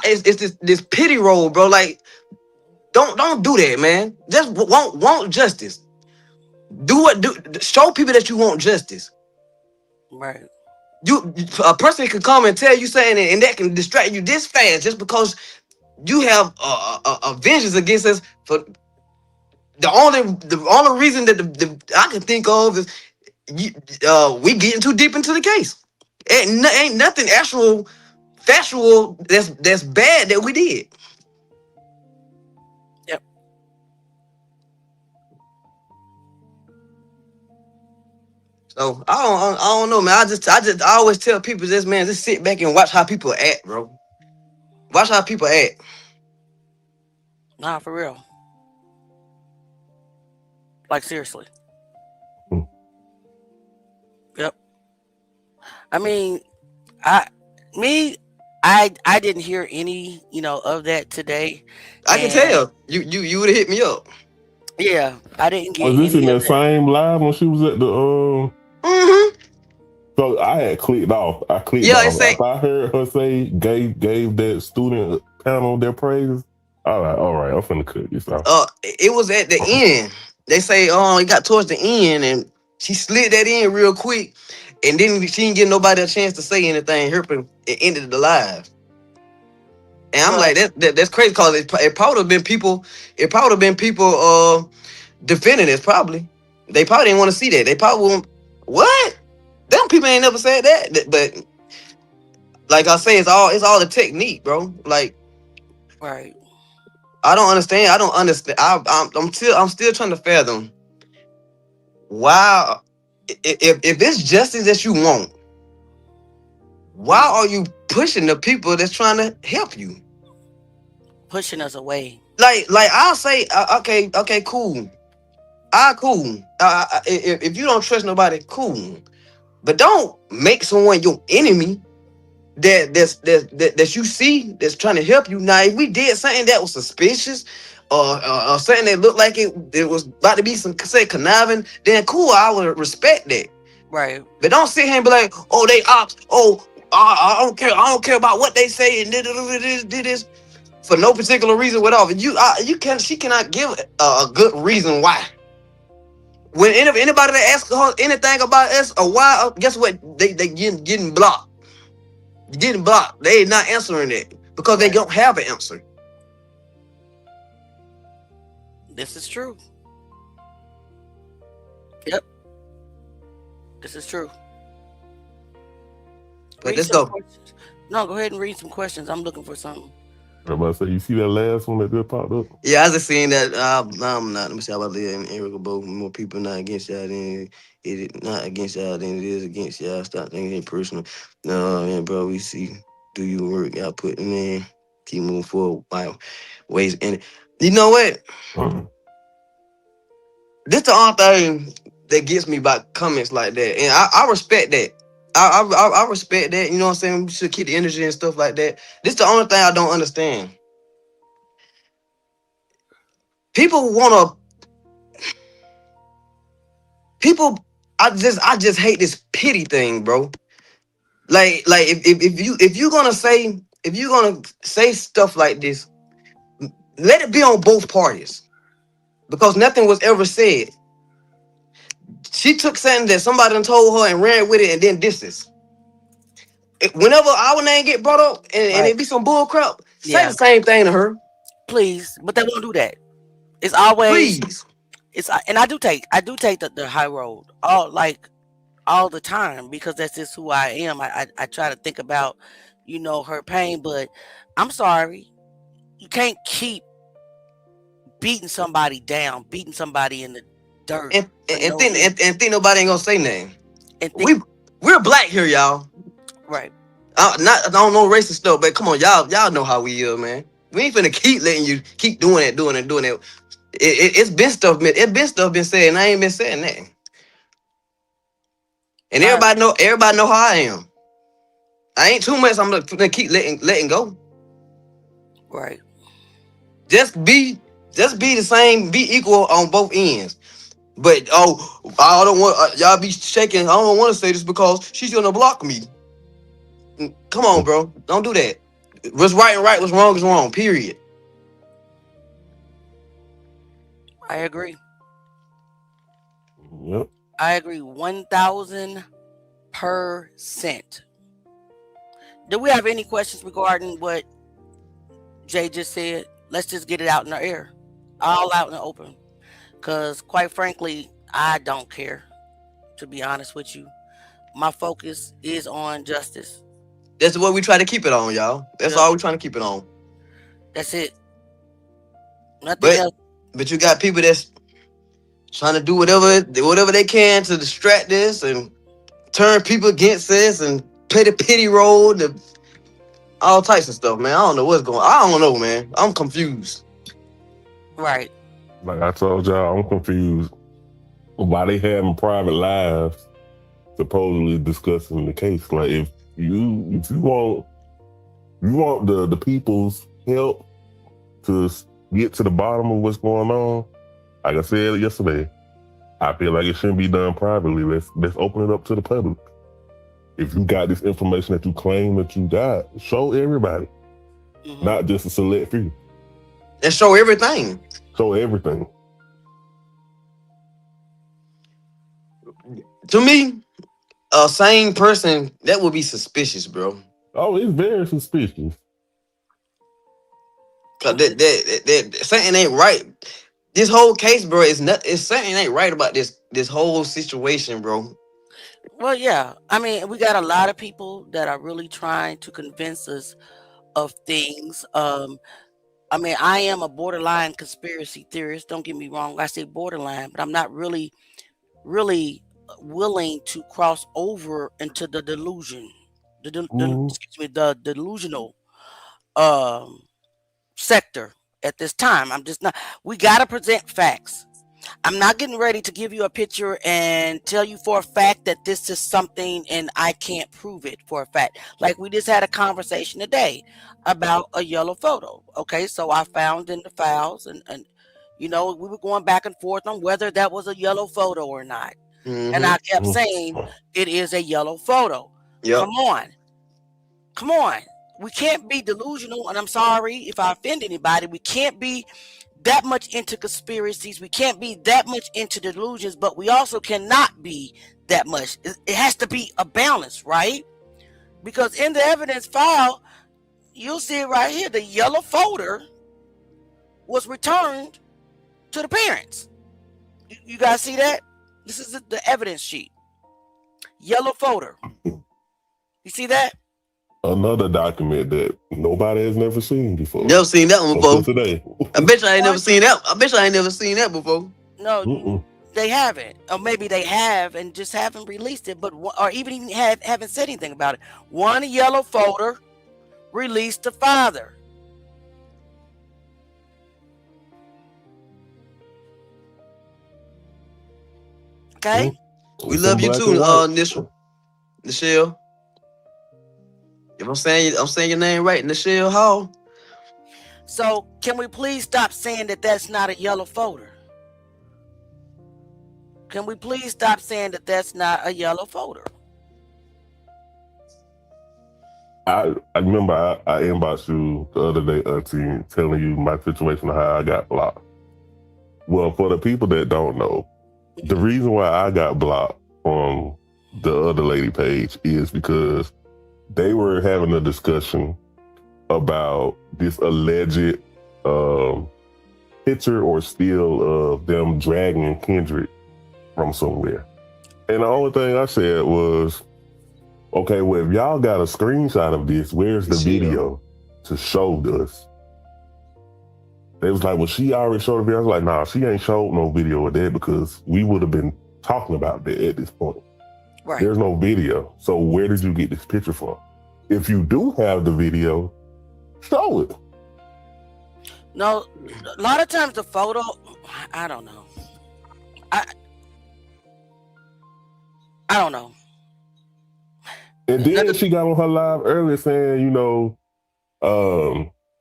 It's this pity role, bro. Like don't do that, man. Just want justice. Show people that you want justice. Right. A person can come and tell you something and that can distract you this fast just because you have a vengeance against us. For the only reason that I can think of is we getting too deep into the case. Ain't nothing actual factual that's bad that we did. Yep. So I don't know, man. I always tell people this, man. Just sit back and watch how people act, bro. Watch how people act. Nah, for real. Like seriously. Hmm. Yep. I mean, I didn't hear any, of that today. I can And tell you would have hit me up. yeah, I didn't get Was this in any of that that. same live when she was at the Mm-hmm. So I had clicked off. I clicked Yeah, it off. say After I heard her say gave that student panel their praises. All right, I'm finna cut this off. it was at the end. They say it got towards the end and she slid that in real quick, and then she didn't give nobody a chance to say anything. It ended the live. And I'm Well, like, that's crazy because it probably have been people. It probably have been people defending this. Probably they probably didn't want to see that. They probably won't. What? Them people ain't never said that. But like I say, it's all the technique, bro. Like right. I don't understand. I don't understand. I'm still trying to fathom why if it's justice that you want, why are you pushing the people that's trying to help you? Pushing us away. Like I'll say, okay, cool. Cool. If you don't trust nobody, cool. But don't make someone your enemy that you see that's trying to help you. Now, if we did something that was suspicious, something that looked like it was about to be some say conniving, then cool, I would respect that. Right. But don't sit here and be like, oh, they ops, oh, I don't care about what they say and did this for no particular reason, whatever. She cannot give a good reason why. When anybody that asks her anything about us or why, guess what? They getting blocked. Getting blocked. They not answering it because they don't have an answer. This is true. Yep. This is true. But Read let's some go. questions. No, go ahead and read some questions. I'm looking for something. I'm about to say, you see that last one that just popped up? Yeah, I just seen that. I'm not. Let me see how about the Erica Bo. More people not against y'all than it not against y'all than it is against y'all. Stop thinking it personal. No, man, bro. We see. Do your work. Y'all put in. Keep moving forward. By ways in it. You know what? This the only thing that gets me about comments like that, and I respect that. I respect that. You know what I'm saying? We should keep the energy and stuff like that. This the only thing I don't understand. People wanna. People, I just hate this pity thing, bro. Like if you're gonna say stuff like this, let it be on both parties because nothing was ever said. She took something that somebody done told her and ran with it, and then this is. Whenever our name get brought up and Right. it be some bull crap, say Yeah. the same thing to her, Please, but they won't do that. It's always please. and I do take the high road all the time because that's just who I am. I try to think about, her pain, but I'm sorry. You can't keep beating somebody down, beating somebody in the dirt And for and no think reason. and think nobody ain't gonna say nothing. And think We're black here, y'all. right, I don't know racist stuff, but come on, y'all know how we is, man. We ain't finna keep letting you keep doing it. It's been stuff, man. It's been stuff been said, and I ain't been saying that. And I everybody know how I am. I ain't too much. I'm gonna keep letting go. right, Just be the same, be equal on both ends. But I don't want y'all be shaking. I don't want to say this because she's gonna block me. Come on, bro. Don't do that. What's right and right, what's wrong is wrong. Period. I agree. Yep. I agree 1000%. Do we have any questions regarding what Jay just said? Let's just get it out in the air, all out in the open. Because quite frankly, I don't care. To be honest with you, my focus is on justice. That's what we try to keep it on, y'all. That's Yep, all we trying to keep it on. that's it. Nothing But else. you got people that's trying to do whatever they can to distract this and turn people against this and play the pity role, all types of stuff, man. I don't know what's going on. I don't know, man. I'm confused. Right. Like I told y'all, I'm confused why they having private lives supposedly discussing the case. Like if you want the people's help to get to the bottom of what's going on, like I said yesterday, I feel like it shouldn't be done privately. Let's open it up to the public. If you got this information that you claim that you got, show everybody, not just a select few. And show everything. Show everything. To me, a sane person, that would be suspicious, bro. Oh, it's very suspicious. Cause that something ain't right. This whole case, bro, it's something ain't right about this whole situation, bro. Well, yeah. I mean, we got a lot of people that are really trying to convince us of things. I mean, I am a borderline conspiracy theorist. Don't get me wrong. I say borderline, but I'm not really, really willing to cross over into the delusion, Mhm. excuse me, the delusional um, sector at this time. I'm just not. We got to present facts. I'm not getting ready to give you a picture and tell you for a fact that this is something and I can't prove it for a fact. Like we just had a conversation today about a yellow photo. Okay, so I found in the files and we were going back and forth on whether that was a yellow photo or not. And I kept saying it is a yellow photo. Yep. Come on. We can't be delusional, and I'm sorry if I offend anybody. We can't be that much into conspiracies. We can't be that much into delusions, but we also cannot be that much. It has to be a balance, right? Because in the evidence file, you'll see it right here. The yellow folder was returned to the parents. You guys see that? This is the evidence sheet. Yellow folder. You see that? Another document that nobody has never seen before. Never seen that one before. Until today. I bet you I ain't never seen that. I bet you I ain't never seen that before. No, they haven't, or maybe they have and just haven't released it, or even haven't said anything about it. One yellow folder released to father. Okay. We love you too, Nichelle. If I'm saying your name right, Nichelle Hall. So can we please stop saying that that's not a yellow folder? Can we please stop saying that that's not a yellow folder? I remember I inboxed you the other day, Auntie, telling you my situation of how I got blocked. Well, for the people that don't know, the reason why I got blocked on the other lady page is because they were having a discussion about this alleged picture or still of them dragging Kendrick from somewhere. And the only thing I said was, okay, well, if y'all got a screenshot of this, where's the video to show us? They was like, well, she already showed the video. I was like, nah, she ain't showed no video of that because we would have been talking about that at this point. Right. There's no video. So where did you get this picture from? If you do have the video, show it. No, a lot of times the photo, I don't know. I don't know. And then she got on her live earlier saying,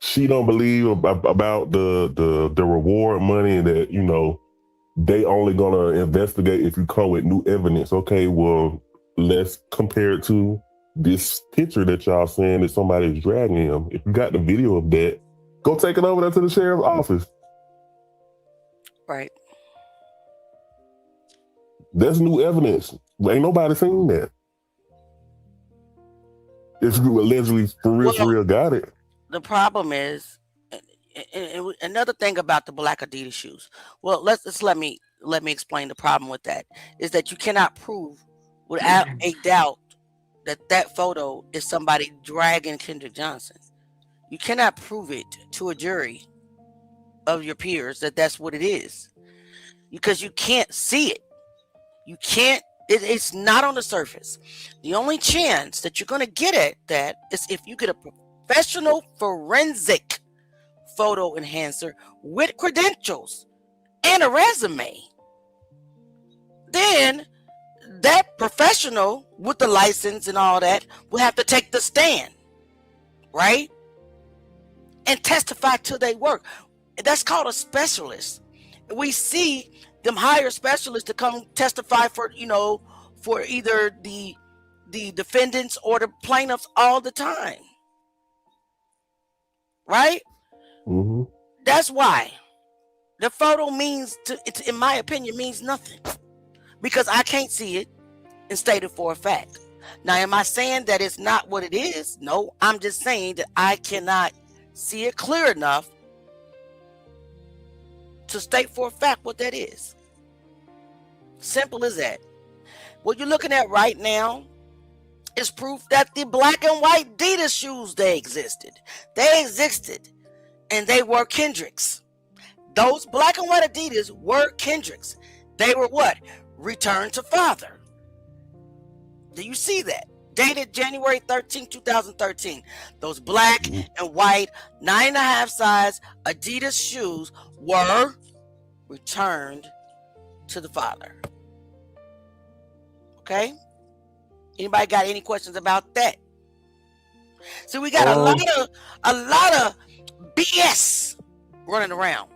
she don't believe about the reward money and that, they only gonna investigate if you come with new evidence. Okay, well, let's compare it to this picture that y'all saying that somebody's dragging him. If you got the video of that, go take it over there to the sheriff's office. Right. That's new evidence. Ain't nobody seen that. If you allegedly for real got it. The problem is, and another thing about the black Adidas shoes. Well, let me explain the problem with that. Is that you cannot prove without a doubt that photo is somebody dragging Kendrick Johnson. You cannot prove it to a jury of your peers that that's what it is, because you can't see it. You can't. It's not on the surface. The only chance that you're going to get at that is if you get a professional forensic photo enhancer with credentials and a resume. Then that professional with the license and all that will have to take the stand, right? And testify to their work. That's called a specialist. We see them hire specialists to come testify for either the defendants or the plaintiffs all the time, right? Mm-hmm. That's why the photo in my opinion, means nothing, because I can't see it and state it for a fact. Now, am I saying that it's not what it is? No, I'm just saying that I cannot see it clear enough to state for a fact what that is. Simple as that. What you're looking at right now is proof that the black and white Adidas shoes, they existed. And they were Kendrick's. Those black and white Adidas were Kendrick's. They were what? Returned to father. Do you see that? Dated January 13, 2013. Those black and white 9.5 size Adidas shoes were returned to the father. Okay? Anybody got any questions about that? So we got a lot of BS running around.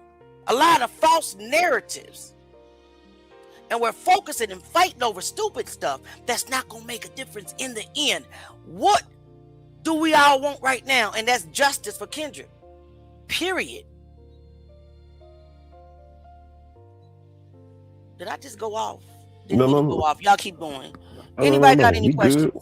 A lot of false narratives. And we're focusing and fighting over stupid stuff that's not going to make a difference in the end. What do we all want right now? And that's justice for Kendrick. Period. Did I just go off? Didn't mean to go off. Y'all keep going. Anybody got any questions?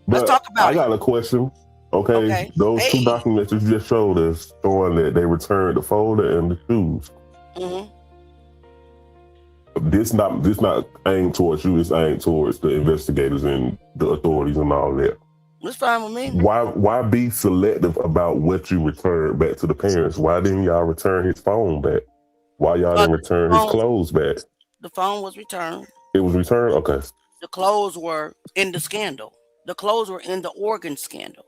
Let's talk about it. I got a question. Okay. Those two documents you just showed us showing that they returned the folder and the shoes. Mm-hmm. This not aimed towards you. It's aimed towards the investigators and the authorities and all that. That's fine with me. Why be selective about what you return back to the parents? Why didn't y'all return his phone back? Why y'all didn't return his clothes back? The phone was returned. It was returned? Okay. The clothes were in the scandal. The clothes were in the organ scandal.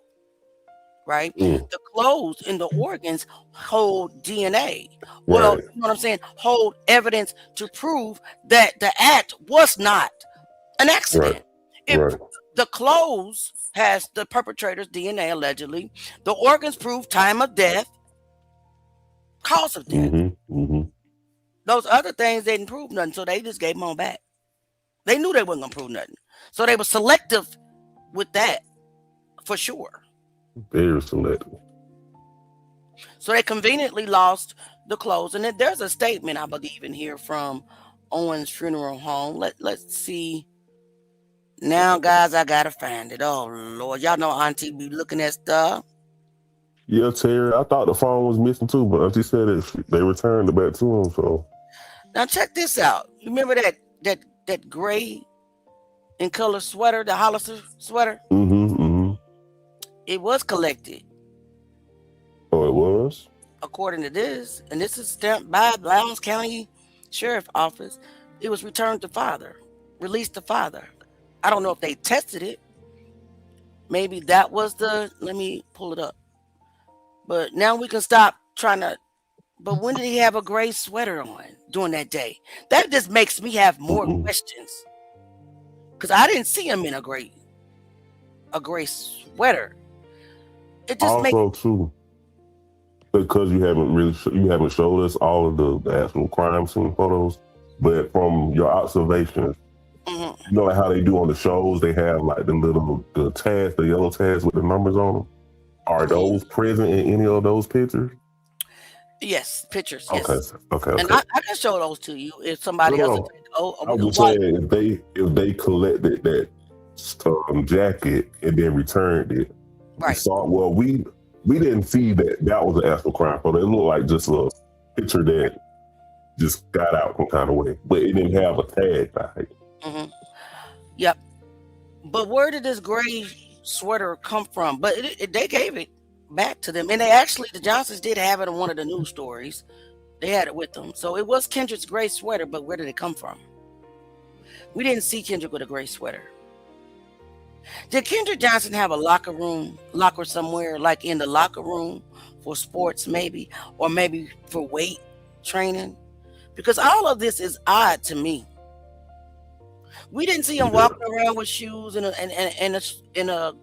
Right? The clothes and the organs hold DNA. Well, you know what I'm saying? Hold evidence to prove that the act was not an accident. If the clothes has the perpetrator's DNA allegedly, the organs prove time of death, cause of death. Those other things didn't prove nothing, so they just gave them on back. They knew they wasn't gonna prove nothing, so they were selective with that for sure. Very selective. So they conveniently lost the clothes, and then there's a statement I believe in here from Owen's funeral home. Let's see. Now, guys, I gotta find it. Oh Lord, y'all know Auntie be looking at stuff. Yeah, Terry, I thought the phone was missing too, but Auntie said that they returned it back to him. So now check this out. You remember that gray in color sweater, the Hollister sweater? It was collected. Oh, it was? According to this, and this is stamped by Lowndes County Sheriff Office, it was returned to father, released to father. I don't know if they tested it. Maybe that was let me pull it up. But now we can stop trying to, but when did he have a gray sweater on during that day? That just makes me have more questions. Because I didn't see him in a gray sweater. It just also too, because you haven't showed us all of the actual crime scene photos, but from your observations, you know like how they do on the shows, they have like the tags, the yellow tags with the numbers on them. Are those present in any of those pictures? Yes, pictures. Yes. Okay. And I can show those to you if somebody else. I was saying if they collected that jacket and then returned it. Right. We didn't see that was an actual crime photo. It looked like just a picture that just got out some kind of way, but it didn't have a tag by it. Yep. But where did this gray sweater come from? But they gave it back to them, and the Johnsons did have it in one of the news stories. They had it with them, so it was Kendrick's gray sweater. But where did it come from? We didn't see Kendrick with a gray sweater. Did Kendrick Johnson have a locker somewhere, like in the locker room for sports, maybe, or maybe for weight training? Because all of this is odd to me. We didn't see him walking around with shoes and a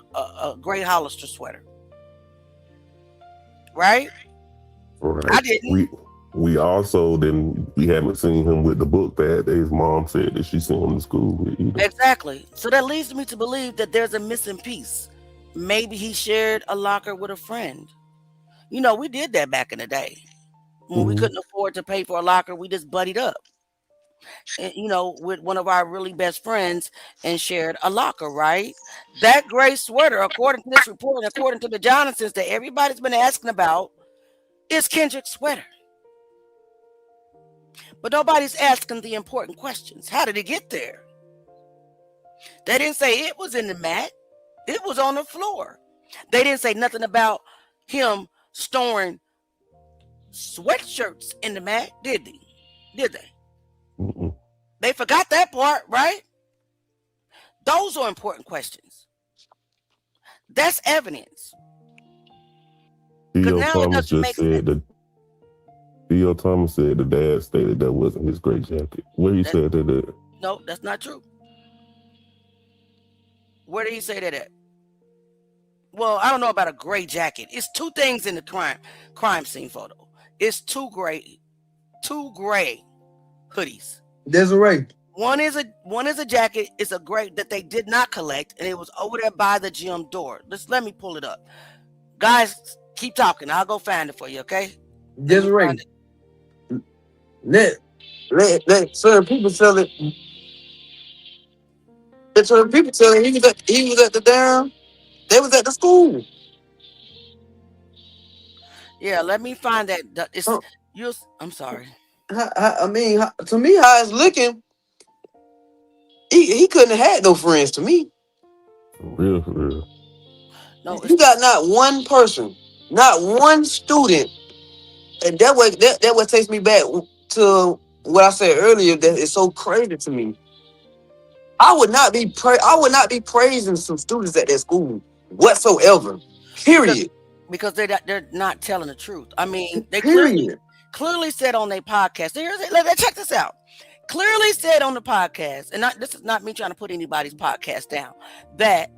gray Hollister sweater, right? I didn't. We also we haven't seen him with the book bag that his mom said that she sent him to school with either. Exactly. So that leads me to believe that there's a missing piece. Maybe he shared a locker with a friend. You know, we did that back in the day. When we couldn't afford to pay for a locker, we just buddied up, and, with one of our really best friends and shared a locker, right? That gray sweater, according to this report, according to the Johnsons that everybody's been asking about, is Kendrick's sweater. But nobody's asking the important questions. How did it get there? They didn't say it was in the mat. It was on the floor. They didn't say nothing about him storing sweatshirts in the mat, did they? Did they? They forgot that part, right? Those are important questions. That's evidence. Thomas just said that Theo Thomas said the dad stated that wasn't his gray jacket. Where he said that? No, that's not true. Where did he say that at? Well, I don't know about a gray jacket. It's two things in the crime scene photo. It's two gray hoodies. Desiree. One is a jacket. It's a gray that they did not collect, and it was over there by the gym door. Let me pull it up. Guys, keep talking. I'll go find it for you, okay? Desiree. Let certain people tell it. Let certain people tell it he was at the damn. They was at the school. Yeah, let me find that. Oh. I'm sorry. To me, how it's looking, he couldn't have had no friends. To me, For real. No, you got not one person, not one student, and that what takes me back to what I said earlier. That is so crazy to me. I would not be praising some students at that school whatsoever. Period. Because they're not telling the truth. I mean, they Period. clearly said on their podcast. Let's check this out. Clearly said on the podcast, and this is not me trying to put anybody's podcast down, that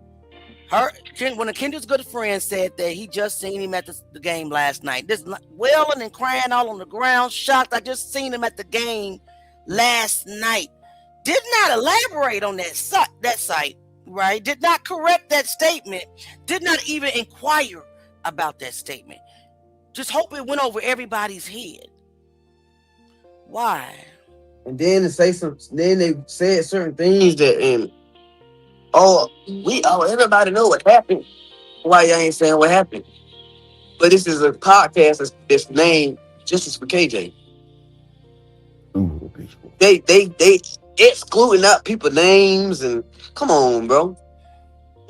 one of Kendrick's good friends said that he just seen him at the game last night. This wailing and crying all on the ground, shocked. I just seen him at the game last night. Did not elaborate on that site, right? Did not correct that statement. Did not even inquire about that statement. Just hope it went over everybody's head. Why? And then they said certain things that everybody know what happened. Why y'all ain't saying what happened? But this is a podcast that's named Justice for KJ. They excluding out people's names and come on, bro.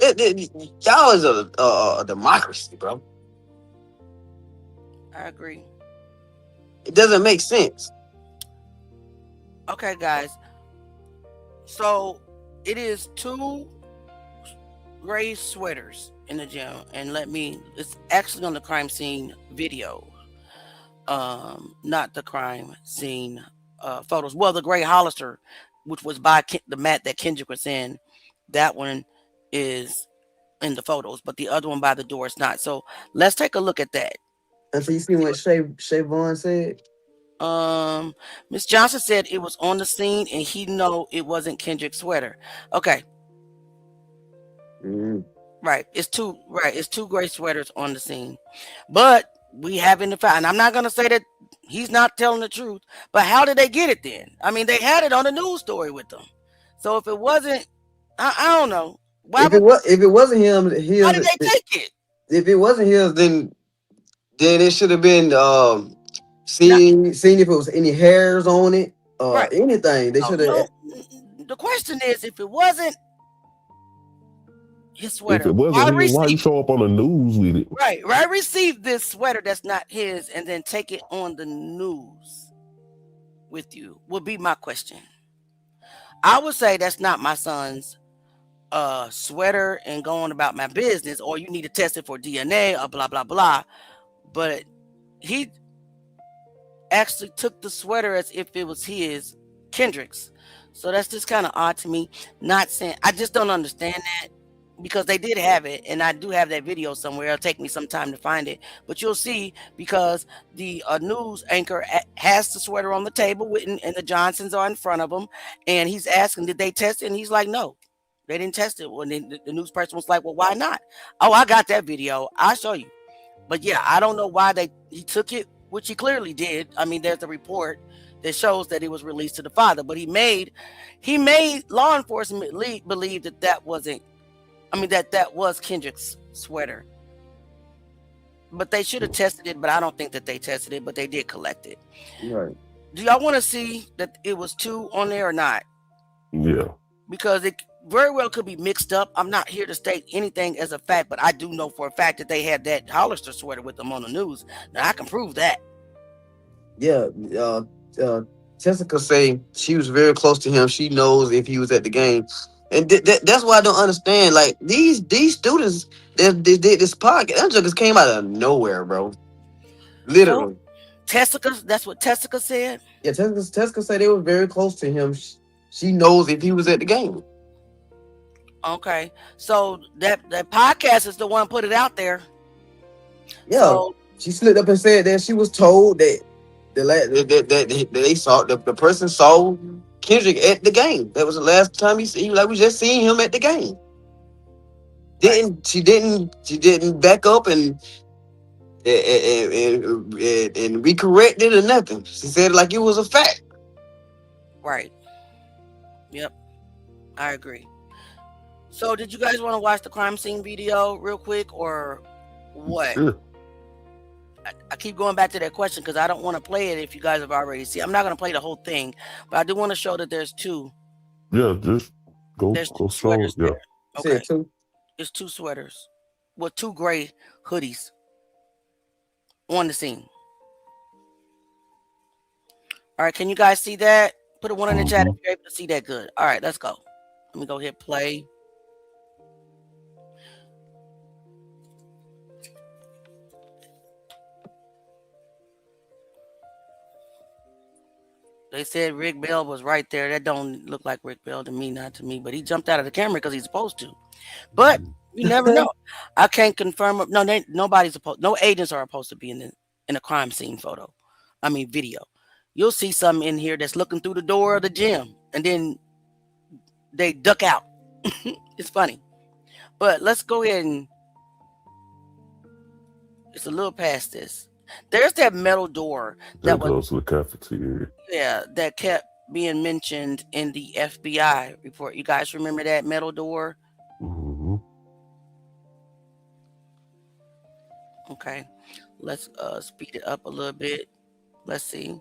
Y'all is a democracy, bro. I agree. It doesn't make sense. Okay, guys. So it is two gray sweaters in the gym, and it's actually on the crime scene video, not the crime scene photos. Well, the gray Hollister, which was by the mat that Kendrick was in, that one is in the photos, but the other one by the door is not. So let's take a look at that. And so you see what Shay Vaughn said? Miss Johnson said it was on the scene and he know it wasn't Kendrick's sweater. Okay. Right. It's two gray sweaters on the scene. But we haven't found, and I'm not gonna say that he's not telling the truth, but how did they get it then? I mean, they had it on the news story with them. So if it wasn't, I don't know. If it wasn't him, how did they take it? If it wasn't his, then it should have been seeing if it was any hairs on it or Right. anything. They should have. No. The question is, if it wasn't his sweater, If it wasn't his, why you show up on the news with it? Right. I received this sweater that's not his and then take it on the news with you would be my question. I would say that's not my son's sweater and going about my business, or you need to test it for DNA or blah, blah, blah. But he actually took the sweater as if it was his, Kendrick's. So that's just kind of odd to me. Not saying, I just don't understand that, because they did have it, and I do have that video somewhere. It'll take me some time to find it, but you'll see, because the news anchor has the sweater on the table and the Johnsons are in front of him, and he's asking, did they test it? And he's like, no, they didn't test it. When the news person was like, well, why not? Oh, I got that video, I'll show you. But yeah, I don't know why he took it, which he clearly did. I mean, there's a report that shows that it was released to the father, but he made law enforcement believe that wasn't, that was Kendrick's sweater. But they should have tested it, but I don't think that they tested it, but they did collect it. Right. Do y'all want to see that it was two on there or not? Yeah. Because it very well could be mixed up. I'm not here to state anything as a fact, but I do know for a fact that they had that Hollister sweater with them on the news. Now I can prove that. Yeah. Jessica say she was very close to him. She knows if he was at the game. And that's why I don't understand. Like these students that did this podcast, them just came out of nowhere, bro. Literally. Tessica, that's what Tessica said. Yeah, Tessica said they were very close to him. She knows if he was at the game. Okay, so that podcast is the one put it out there. Yeah, So she slipped up and said that she was told that that they saw the person saw Kendrick at the game. That was the last time he like we just seen him at the game. She didn't back up and recorrect it or nothing. She said it like it was a fact. right. Yep, I agree. So did you guys want to watch the crime scene video real quick or what? Sure. I keep going back to that question because I don't want to play it if you guys have already seen. I'm not going to play the whole thing, but I do want to show that there's two. Yeah, just go There's go two slow. sweaters Yeah. there. Okay, Said too. it's two sweaters with two gray hoodies on the scene. All right, can you guys see that? Put a one in the chat if you're able to see that good. All right, let's go. Let me go hit play. They said Rick Bell was right there. That don't look like Rick Bell to me, not to me. But he jumped out of the camera because he's supposed to. But you never know. I can't confirm. No, nobody's supposed. No agents are supposed to be in a crime scene photo. I mean video. You'll see something in here that's looking through the door of the gym, and then they duck out. It's funny. But let's go ahead and. It's a little past this. There's that metal door That goes to the cafeteria. Yeah, that kept being mentioned in the FBI report. You guys remember that metal door? Mm-hmm. Okay, let's speed it up a little bit. Let's see.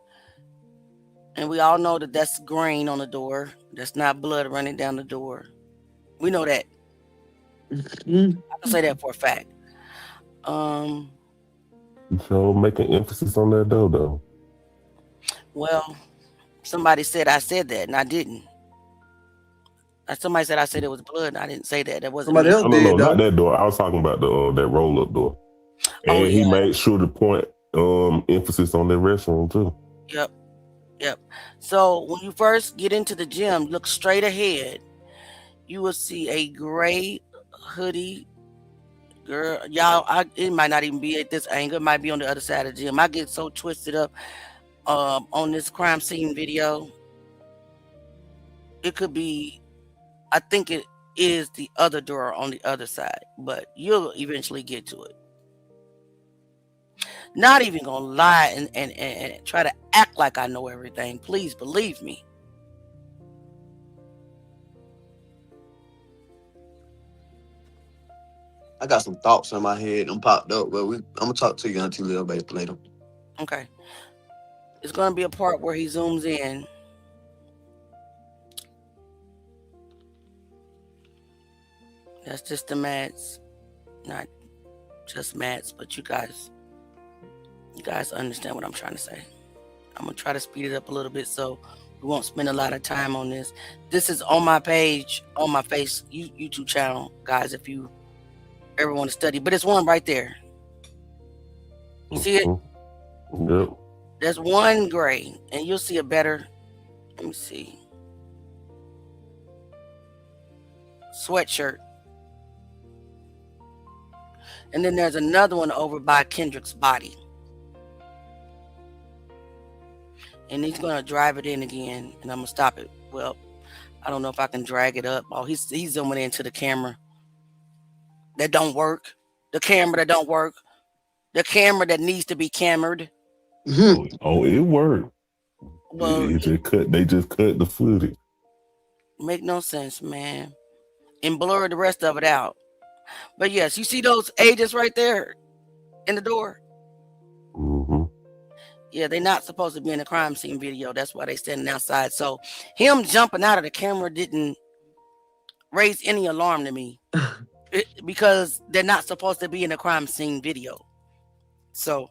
And we all know that that's grain on the door. That's not blood running down the door. We know that. I can say that for a fact. So making emphasis on that though. Well, somebody said I said that, and I didn't. Somebody said I said it was blood, and I didn't say that. That wasn't Somebody me. else No, did. not that door. I was talking about that roll up door. And he made sure to point emphasis on the restroom too. Yep. So when you first get into the gym, look straight ahead. You will see a gray hoodie. Girl, y'all, it might not even be at this angle. It might be on the other side of the gym. I get so twisted up on this crime scene video. It could be, I think it is the other door on the other side, but you'll eventually get to it. Not even gonna lie and try to act like I know everything. Please believe me. I got some thoughts in my head. I'm popped up, but I'm gonna talk to you until a little bit later. Okay. It's gonna be a part where he zooms in. That's just the mats, not just mats, but you guys understand what I'm trying to say. I'm gonna try to speed it up a little bit so we won't spend a lot of time on this. This is on my page, on my YouTube channel, guys. If you ever want to study, but it's one right there. You see it? Yep. There's one gray, and you'll see a better. Let me see. Sweatshirt. And then there's another one over by Kendrick's body. And he's gonna drive it in again, and I'm gonna stop it. Well, I don't know if I can drag it up. Oh, he's zooming into the camera. That don't work. The camera that don't work. The camera that needs to be cambered. Oh, it worked. Well, they just cut the footage. Make no sense, man. And blur the rest of it out. But yes, you see those agents right there in the door? Mm-hmm. Yeah, they're not supposed to be in a crime scene video. That's why they're standing outside. So him jumping out of the camera didn't raise any alarm to me. Because they're not supposed to be in a crime scene video. So,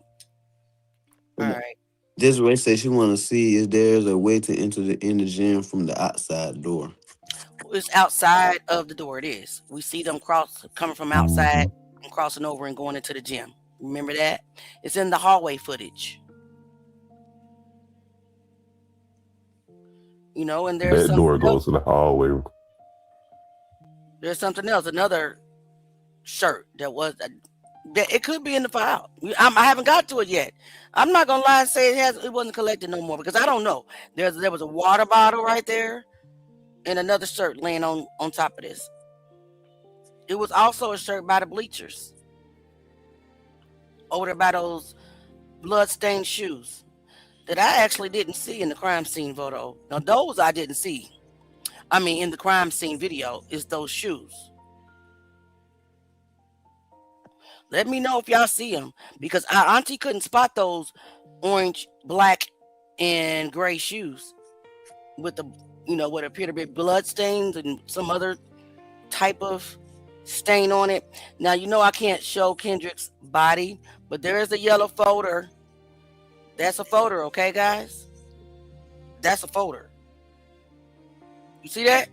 all right. This Ray says she want to see if there's a way to enter the gym from the outside door. It's outside of the door. It is. We see them coming from outside and crossing over and going into the gym. Remember that? It's in the hallway footage. You know, and there's That door something else. goes to the hallway. There's something else. Another shirt that was that it could be in the file. I haven't got to it yet. I'm not gonna lie and say it wasn't collected no more because I don't know. There was a water bottle right there and another shirt laying on top of this. It was also a shirt by the bleachers over there by those blood-stained shoes that I actually didn't see in the crime scene photo. Now those I didn't see. I mean, in the crime scene video, is those shoes. Let me know if y'all see them because our auntie couldn't spot those orange, black, and gray shoes with the, what appear to be blood stains and some other type of stain on it. Now, I can't show Kendrick's body, but there is a yellow folder. That's a folder, okay, guys? That's a folder. You see that?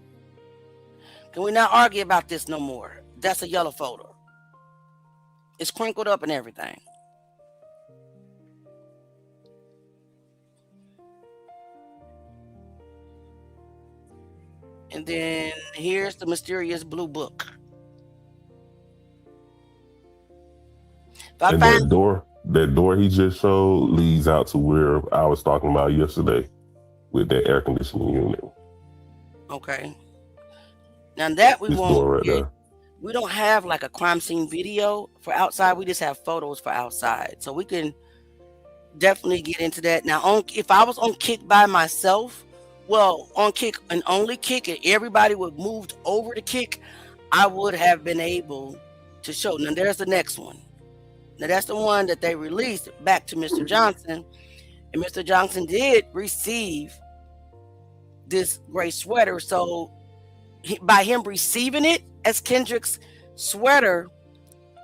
Can we not argue about this no more? That's a yellow folder. It's crinkled up and everything. And then here's the mysterious blue book. And that door he just showed leads out to where I was talking about yesterday with that air conditioning unit. Okay. Now that we This won't door right get, there. we don't have like a crime scene video for outside. We just have photos for outside. So we can definitely get into that. Now, if I was on Kick by myself, well, on Kick and only Kick, and everybody would moved over to Kick, I would have been able to show. Now, there's the next one. Now, that's the one that they released back to Mr. Johnson. And Mr. Johnson did receive this gray sweater. So by him receiving it as Kendrick's sweater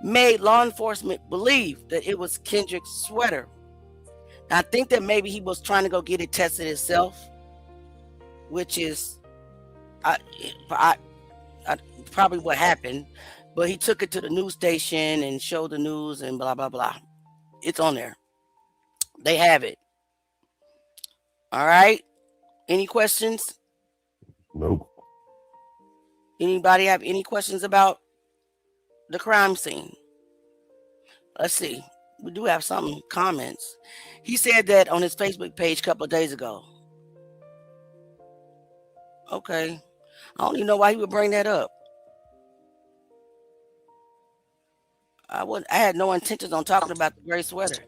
made law enforcement believe that it was Kendrick's sweater. Now, I think that maybe he was trying to go get it tested himself, which is probably what happened. But he took it to the news station and showed the news and blah, blah, blah. It's on there. They have it. All right. Any questions? Nope. Anybody have any questions about the crime scene? Let's see. We do have some comments. He said that on his Facebook page a couple of days ago. Okay. I don't even know why he would bring that up. I had no intentions on talking about the gray sweater,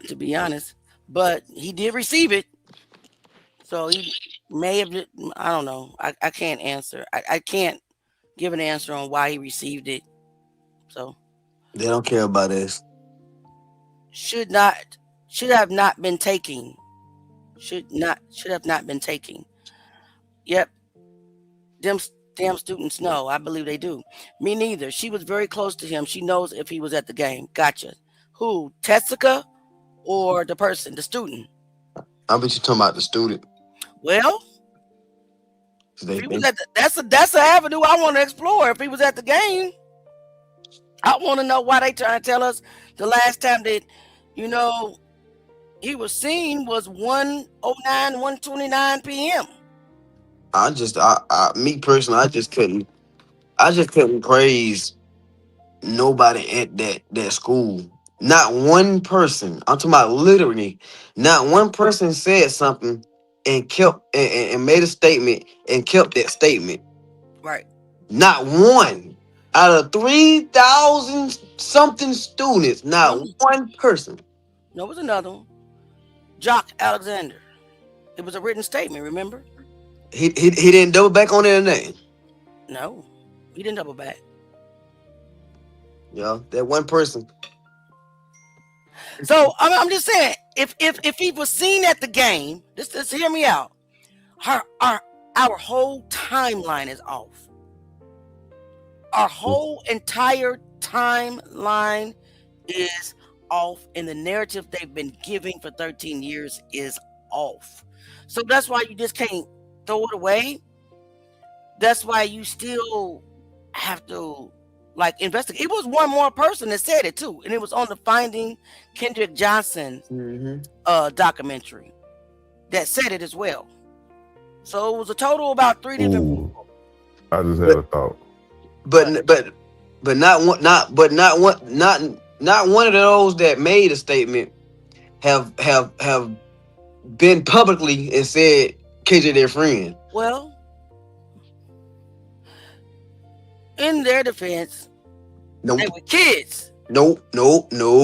to be honest. But he did receive it. So he may have, I don't know. I can't answer. I can't give an answer on why he received it. So They don't care about us. should have not been taking. Should have not been taking. Yep. Them damn students know. I believe they do. Me neither. She was very close to him. She knows if he was at the game. Gotcha. Who? Tessica or the person, the student? I bet you talking about the student. Well, They, if he was that's an avenue I want to explore. If he was at the game, I want to know why they trying to tell us the last time that he was seen was 1:29 p.m. me personally, I just couldn't praise nobody at that school. Not one person. I'm talking about literally. Not one person said something and kept and made a statement and kept that statement. Right. Not one out of 3,000 something students. Not one person. No, it was another one. Jock Alexander. It was a written statement. Remember? He didn't double back on their name. No, he didn't double back. Yeah, that one person. So I'm just saying, if he was seen at the game, just hear me out. Our whole timeline is off. Our whole entire timeline is off, and the narrative they've been giving for 13 years is off. So that's why you just can't throw it away. That's why you still have to investigate. It was one more person that said it too, and it was on the Finding Kendrick Johnson documentary. that said it as well. So it was a total about 3 different Ooh, people. I just had a thought. But not one of those that made a statement have been publicly and said KJ their friend. Well, in their defense, Nope. they were kids. Nope. Somebody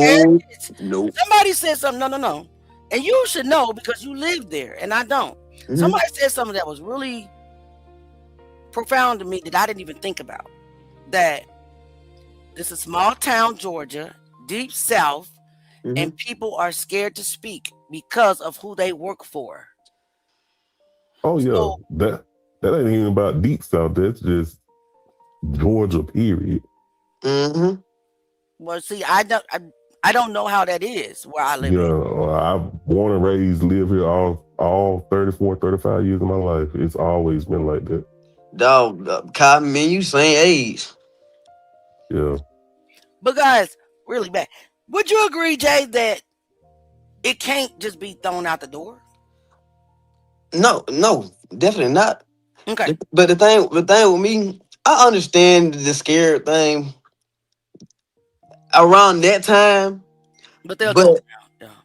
said something. No. And you should know because you lived there and I don't. Mhm. Somebody said something that was really profound to me that I didn't even think about. That this is small town Georgia, deep south, Mhm. and people are scared to speak because of who they work for. Oh yeah, So, that ain't even about deep south. That's just Georgia, period. Mm-hmm. well, see, I don't know how that is where I live. Yeah, I've born and raised, live here all 34, 35 years of my life. It's always been like that. Dog, Kyle, me and you same age. Yeah. But guys, really bad. Would you agree, Jay, that it can't just be thrown out the door? No, definitely not. Okay. But the thing with me, I understand the scared thing around that time, But they'll but tone it down.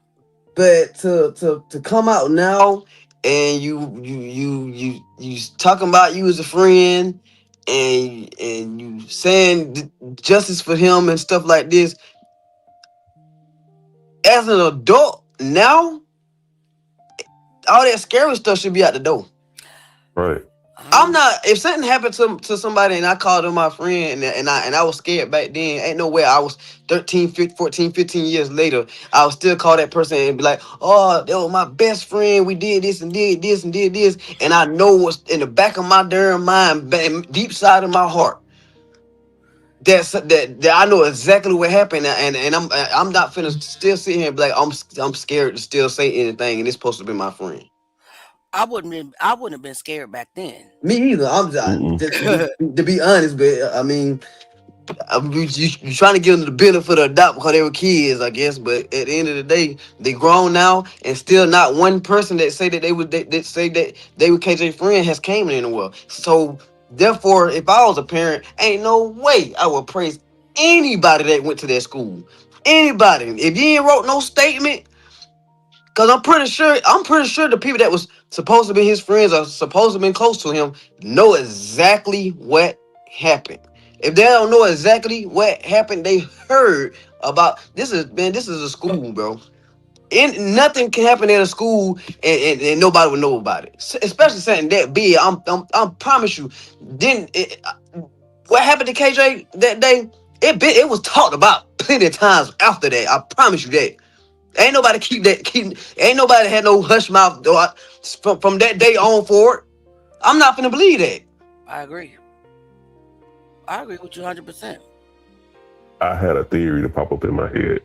but to come out now and you talking about you as a friend and you saying justice for him and stuff like this as an adult now, all that scary stuff should be out the door. Right. I'm not. If something happened to somebody and I called them my friend and I was scared back then, ain't no way I was 13, 15, 14, 15 years later, I would still call that person and be like, oh, that was my best friend. We did this and did this and did this. And I know what's in the back of my damn mind, deep side of my heart. That I know exactly what happened, and I'm not finna still sit here and be like, I'm scared to still say anything, and it's supposed to be my friend. I wouldn't have been scared back then. Me either. To be honest, but I mean, you trying to give them the benefit of the doubt because they were kids, I guess. But at the end of the day, they grown now, and still not one person that say that that say that they were KJ friend has came in the world. So therefore, if I was a parent, ain't no way I would praise anybody that went to that school. Anybody, if you ain't wrote no statement. Cause I'm pretty sure the people that was supposed to be his friends or supposed to be close to him know exactly what happened. If they don't know exactly what happened, they heard about this is a school, bro. And nothing can happen at a school and nobody would know about it. Especially something that big. I'm promise you. What happened to KJ that day? It was talked about plenty of times after that. I promise you that. Ain't nobody ain't nobody had no hush mouth from that day on forward. I'm not gonna believe that. I agree with you 100%. I had a theory to pop up in my head.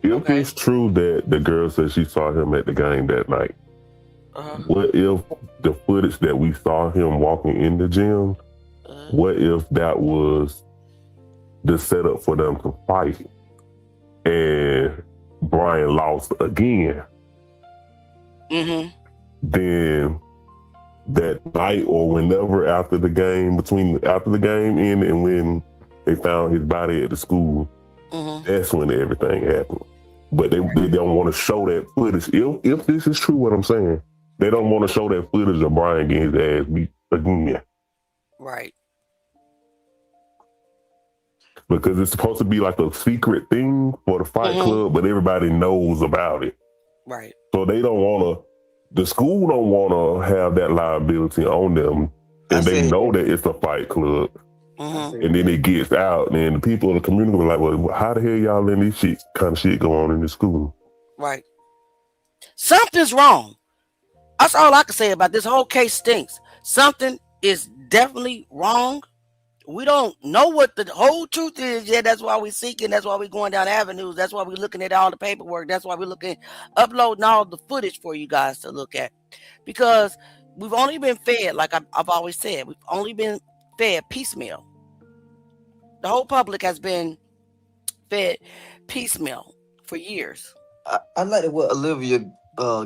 If Okay. it's true that the girl said she saw him at the game that night, what if the footage that we saw him walking in the gym, what if that was the setup for them to fight and Brian lost again? Mm-hmm. Then that night or whenever after the game ended and when they found his body at the school, that's when everything happened. But they don't want to show that footage. If this is true, what I'm saying, they don't want to show that footage of Brian getting his ass beat again. Right. Because it's supposed to be like a secret thing for the fight club, but everybody knows about it. Right. So they don't want to, the school don't want to have that liability on them. And they know that it's a fight club. And then it gets out, and the people in the community were like, well, how the hell y'all letting this kind of shit go on in the school? Right. Something's wrong. That's all I can say about this whole case. Stinks. Something is definitely wrong. We don't know what the whole truth is yet. That's why we're seeking. That's why we're going down avenues. That's why we're looking at all the paperwork. That's why we're uploading all the footage for you guys to look at. Because we've only been fed, like I've always said, we've only been fed piecemeal. The whole public has been fed piecemeal for years. I like what Olivia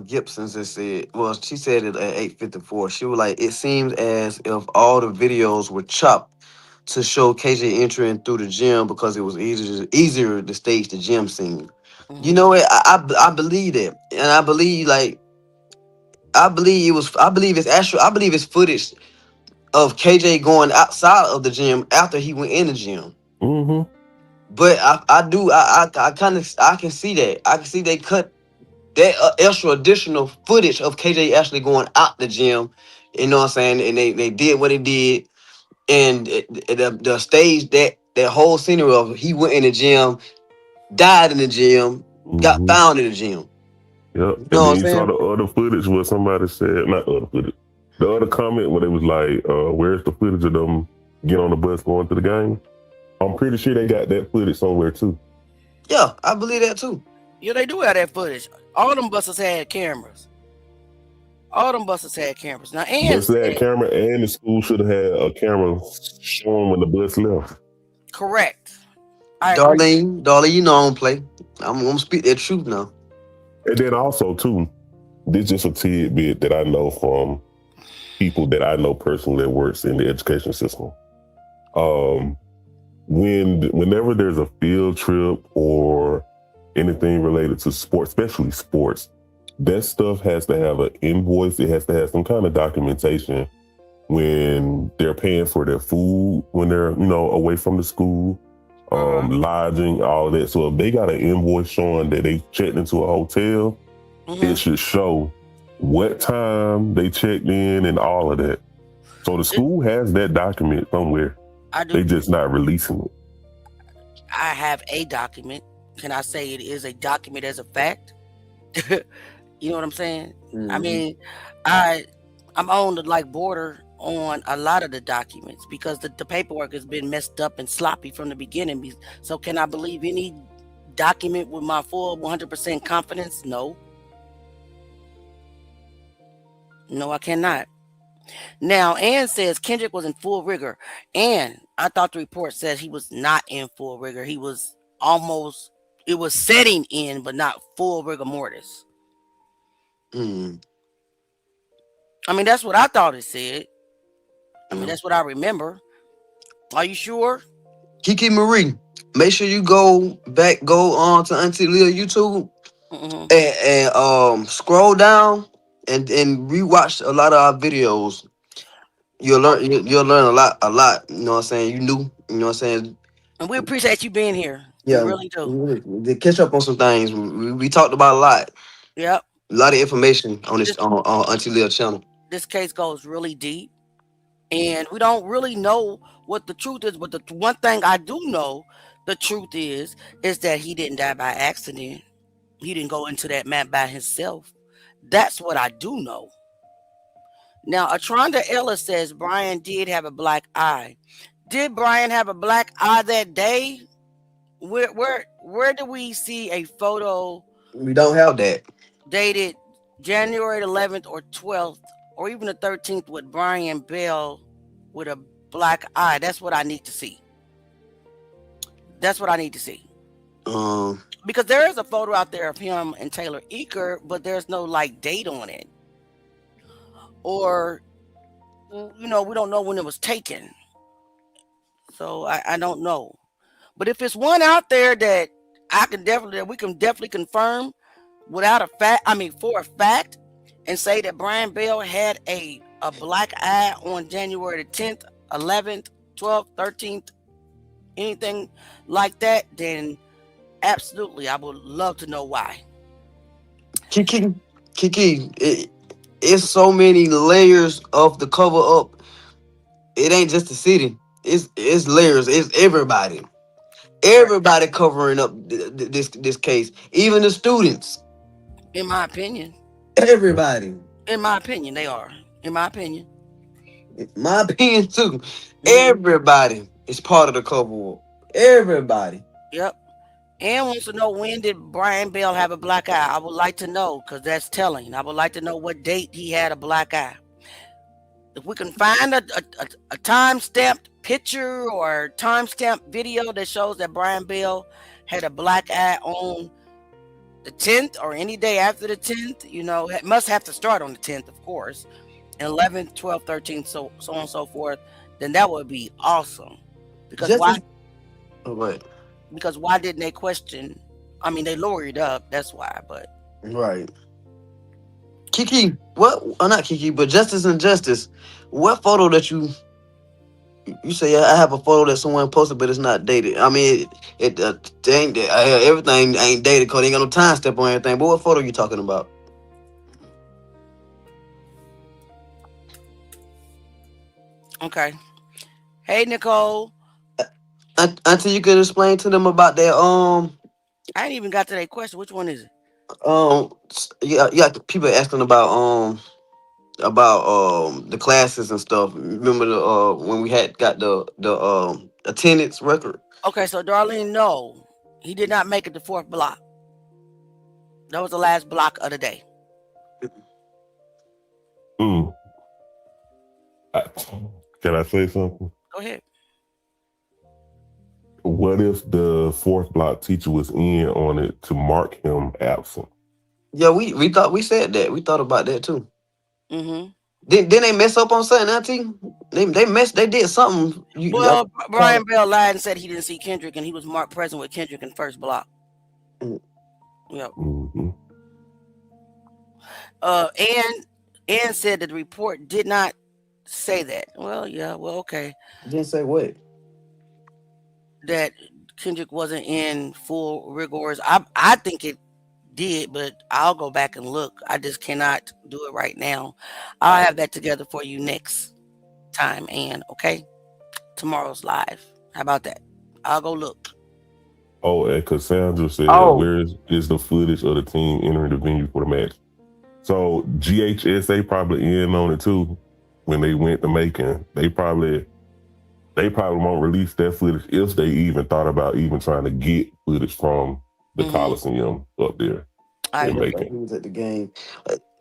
Gibson's just said, well, she said it at 8:54. She was like, it seems as if all the videos were chopped to show KJ entering through the gym because it was easier to stage the gym scene. You know what? I believe that, and I believe I believe it's actual. I believe it's footage of KJ going outside of the gym after he went in the gym. Mm-hmm. But I kind of I can see that. I can see they cut that extra additional footage of KJ actually going out the gym. You know what I'm saying? And they did what they did, and the stage that whole scenery of he went in the gym, died in the gym, got Mm-hmm. found in the gym. Yep. You know And what then I'm you saw saying? the other footage where somebody said, not other footage, the other comment where they was like, where's the footage of them get on the bus going to the game? I'm pretty sure they got that footage somewhere too. Yeah, I believe that too. Yeah, they do have that footage. All them buses had cameras. All them buses had cameras. Now, Ann Bus had said, camera, and the school should have had a camera showing when the bus left. correct. I agree. Darlene, you know I don't play. I'm gonna speak that truth now. And then also too, this just a tidbit that I know from people that I know personally that works in the education system. Whenever there's a field trip or anything related to sports, especially sports, that stuff has to have an invoice. It has to have some kind of documentation when they're paying for their food, when they're, away from the school, lodging, all of that. So if they got an invoice showing that they checked into a hotel, it should show what time they checked in and all of that. So the school has that document somewhere. I do. They just not releasing it. I have a document. Can I say it is a document as a fact? You know what I'm saying? I mean, I'm on the border on a lot of the documents because the paperwork has been messed up and sloppy from the beginning. So can I believe any document with my full 100% confidence? No. No, I cannot. Now, Ann says Kendrick was in full rigor. And I thought the report said he was not in full rigor. He was it was setting in, but not full rigor mortis. I mean, that's what I thought it said. I mean, that's what I remember. Are you sure? Kiki Marie, make sure you go on to Auntie Leah YouTube and scroll down and rewatch a lot of our videos. You'll learn a lot. You know what I'm saying? You know what I'm saying? And we appreciate you being here. Yeah, We really do. to catch up on some things. We talked about a lot. Yep. A lot of information on this on Auntie Leah channel. This case goes really deep. And we don't really know what the truth is. But the one thing I do know, the truth is that he didn't die by accident. He didn't go into that map by himself. That's what I do know. Now, Atronda Ellis says Brian did have a black eye. Did Brian have a black eye that day? Where do we see a photo? We don't have that. Dated January 11th or 12th or even the 13th with Brian Bell with a black eye. That's what I need to see. That's what I need to see. Because there is a photo out there of him and Taylor Eaker, but there's no date on it. Or, we don't know when it was taken. So I don't know. But if it's one out there that we can definitely confirm without a fact, for a fact, and say that Brian Bell had a black eye on January the 10th, 11th, 12th, 13th, anything like that, then absolutely, I would love to know why. Kiki, it's so many layers of the cover up. It ain't just the city. It's layers. It's everybody. Everybody covering up this case. Even the students. In my opinion. Everybody. In my opinion, they are. In my opinion. My opinion too. Everybody is part of the cover up. Everybody. Yep. Ann wants to know, when did Brian Bell have a black eye? I would like to know, because that's telling. I would like to know what date he had a black eye. If we can find a time-stamped picture or time-stamped video that shows that Brian Bell had a black eye on the 10th or any day after the 10th, it must have to start on the 10th, of course, and 11th, 12th, 13th, so on and so forth, then that would be awesome. Because Just why? as, oh, right, Because why didn't they question? I mean, they lowered it up. That's why. But right. Kiki, what? Not Kiki, but Justice and Justice. What photo that you say I have a photo that someone posted, but it's not dated. I mean, it ain't everything ain't dated because they ain't got no time step on everything. But what photo you talking about? okay. Hey, Nicole. Until you could explain to them about that I ain't even got to that question. Which one is it? yeah, people asking about the classes and stuff. Remember the when we had got the attendance record. Okay, so Darlene, no, he did not make it the fourth block. That was the last block of the day. Mm. I, can I say something? Go ahead. What if the fourth block teacher was in on it to mark him absent? Yeah, we thought we said that. We thought about that too. Mm-hmm. Didn't they mess up on something, Auntie? They did something. Well, Brian Bell lied and said he didn't see Kendrick, and he was marked present with Kendrick in first block. Mm. Yep. Mm-hmm. And said that the report did not say that. Well, yeah. Well, okay. Didn't say what. That Kendrick wasn't in full rigors. I think it did, but I'll go back and look. I just cannot do it right now. I'll have that together for you next time, and okay, tomorrow's live. How about that? I'll go look. Oh, and Cassandra said, Oh, where is the footage of the team entering the venue for the match? So GHSA probably in on it too. When they went to Macon, they probably won't release that footage if they even thought about even trying to get footage from the Coliseum up there I in agree. he Macon. was at the game.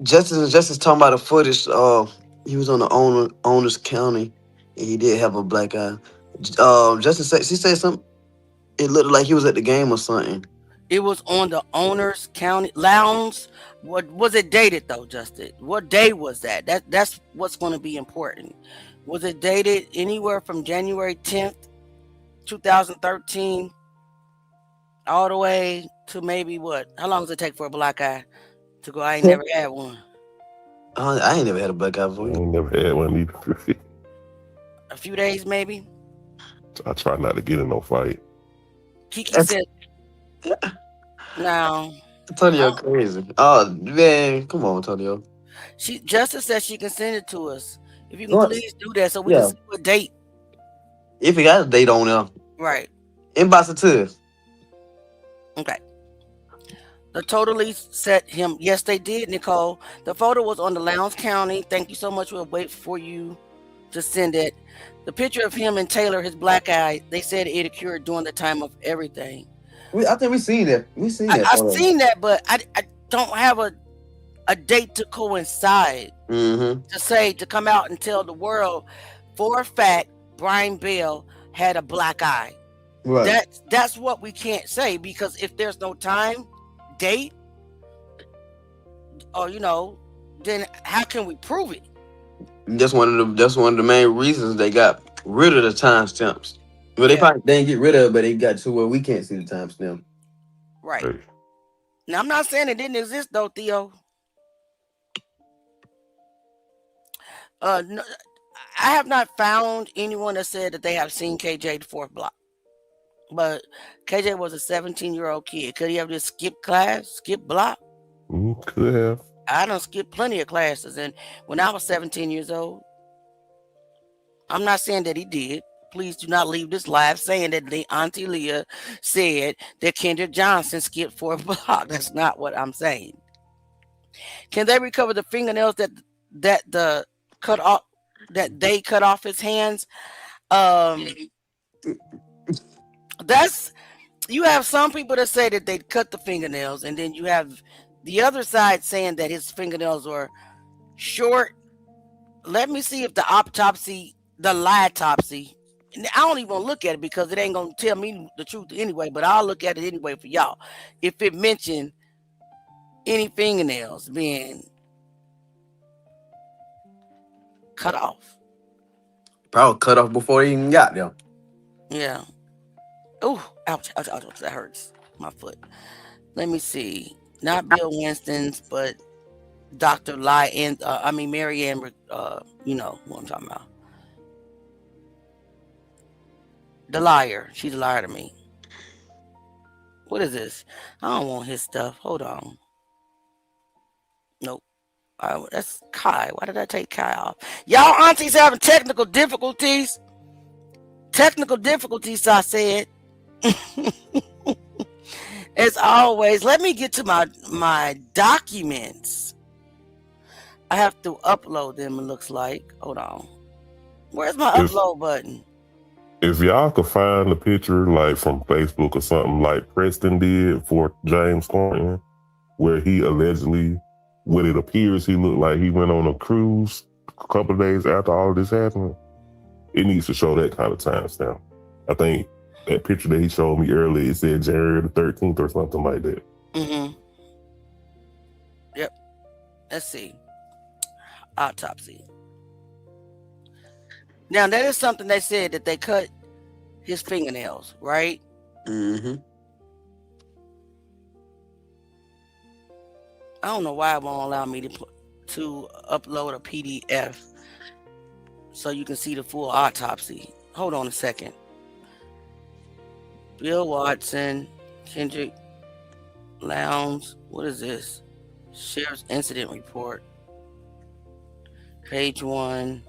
Justice talking about the footage. He was on the owners county, and he did have a black eye. Justice said she said something. It looked like he was at the game or something. It was on the owners county lounge. What was it dated though, Justin? What day was that? That's what's going to be important. Was it dated anywhere from January 10th, 2013, all the way to maybe what? How long does it take for a black eye to go? I ain't never had one. I ain't never had a black eye I before. ain't never had one either. A few days maybe. I try not to get in no fight. Kiki said, "Now, Antonio crazy. Oh man, come on, Antonio. Justice said she can send it to us. If you can What? please do that so we Yeah. can see what date." If he got a date on there, Right. inbox it to us. Okay. The totally set him. Yes, they did, Nicole. The photo was on the Lowndes County. Thank you so much. We'll wait for you to send it. The picture of him and Taylor, his black eye, they said it occurred during the time of everything. I think we seen that. We seen that I've photo. seen that, but I don't have a date to coincide Mm-hmm. to come out and tell the world for a fact Brian Bell had a black eye. Right. That's what we can't say, because if there's no time, date, or then how can we prove it? That's one of the main reasons they got rid of the timestamps. Well, they Yeah. probably didn't get rid of it, but they got to where we can't see the timestamp. Right. Hey, Now I'm not saying it didn't exist though, Theo. No, I have not found anyone that said that they have seen KJ the fourth block. But KJ was a 17-year-old kid. Could he have just skipped class, skipped block? could have. I done skipped plenty of classes, and when I was 17 years old, I'm not saying that he did. Please do not leave this live saying that Auntie Leah said that Kendrick Johnson skipped fourth block. That's not what I'm saying. Can they recover the fingernails that the cut off that they cut off his hands? That's you have some people that say that they cut the fingernails, and then you have the other side saying that his fingernails were short. Let me see if the autopsy, the litopsy, and I don't even look at it because it ain't gonna tell me the truth anyway, but I'll look at it anyway for y'all. If it mentioned any fingernails being cut off. Probably cut off before they even got there. Yeah. Oh, ouch, ouch, ouch, ouch, that hurts my foot. Let me see. Not Bill Winston's, but Dr. Mary Ann, you know what I'm talking about. The liar. She's a liar to me. What is this? I don't want his stuff. Hold on. Nope. That's Kai. Why did I take Kai off? Y'all aunties having technical difficulties. Technical difficulties, I said. As always, let me get to my documents. I have to upload them, it looks like. Hold on. Where's my upload button? If y'all could find a picture like from Facebook or something like Preston did for James Thornton, where he allegedly, what it appears he looked like he went on a cruise a couple of days after all of this happened, it needs to show that kind of timestamp. I think that picture that he showed me earlier, it said January the 13th or something like that. Mm-hmm. Yep. Let's see. Autopsy. Now, that is something they said that they cut his fingernails, right? Mm-hmm. I don't know why it won't allow me to upload a PDF so you can see the full autopsy. Hold on a second. Bill Watson, Kendrick Lowndes. What is this? Sheriff's Incident Report. Page 1.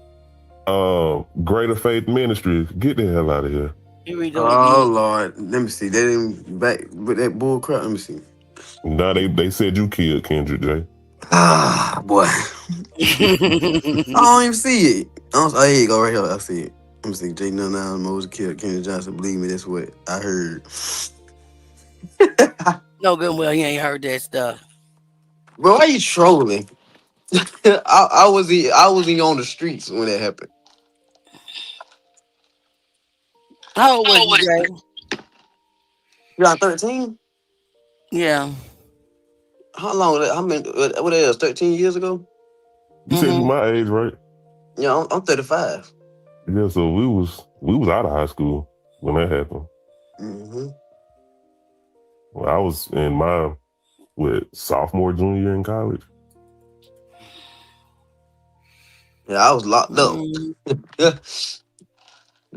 Greater Faith Ministries, get the hell out of here. Here we go. Oh Lord, let me see. They didn't back with that bull crap. Let me see. Now they said you killed Kendrick, J. Ah, boy. I don't even see it. Oh, here you go, right here. I see it. Let me see. Jake Nunn Moses killed Kendrick Johnson. Believe me, that's what I heard. No good and well, he ain't heard that stuff. Bro, why you trolling? I wasn't on the streets when that happened. How old was you, Jay? You got 13? Yeah. How long? What else? 13 years ago? You said you my age, right? Yeah, I'm 35. Yeah, so we was out of high school when that happened. Mm-hmm. Well, I was in my sophomore, junior year in college. Yeah, I was locked up.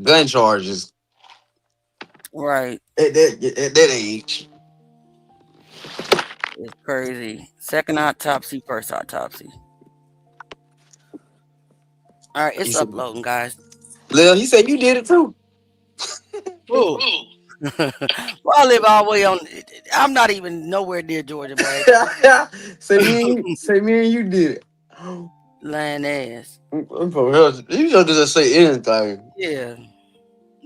Gun charges. Right. At that age. It's crazy. Second autopsy, first autopsy. All right, it's uploading, guys. Lil, he said you did it too. Ooh. Well, I live all the way on. I'm not even nowhere near Georgia, bro. Say me and you did it. Lying ass. I'm for real. You don't just say anything. Yeah.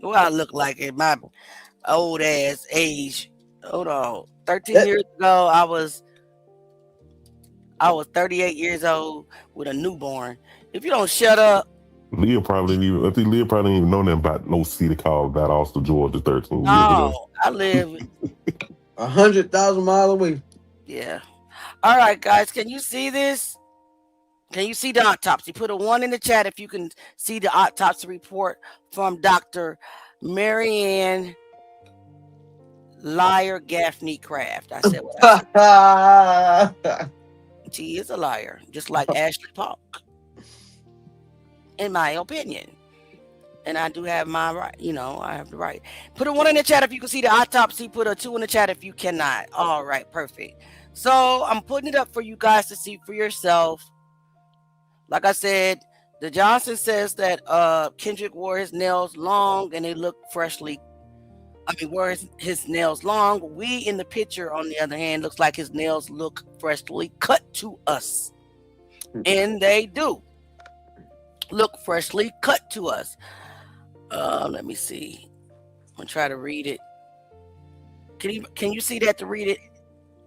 What I look like at my old ass age. Hold on. 13 years ago, I was 38 years old with a newborn. If you don't shut up. Leah probably didn't even know nothing about no city called Valdosta, Georgia 13 years ago. No, I live 100,000 miles away. Yeah. All right, guys. Can you see this? Can you see the autopsy? Put a 1 in the chat if you can see the autopsy report from Dr. Marianne Liar Gaffney Craft. I said what I said. She is a liar, just like Ashley Park, in my opinion. And I do have my right, I have the right. Put a 1 in the chat if you can see the autopsy. Put a 2 in the chat if you cannot. All right, perfect. So I'm putting it up for you guys to see for yourself. Like I said, the Johnson says that Kendrick wore his nails long and they look freshly. Wore his nails long. We in the picture, on the other hand, looks like his nails look freshly cut to us. And they do look freshly cut to us. Let me see. I'm gonna try to read it. Can you see that to read it?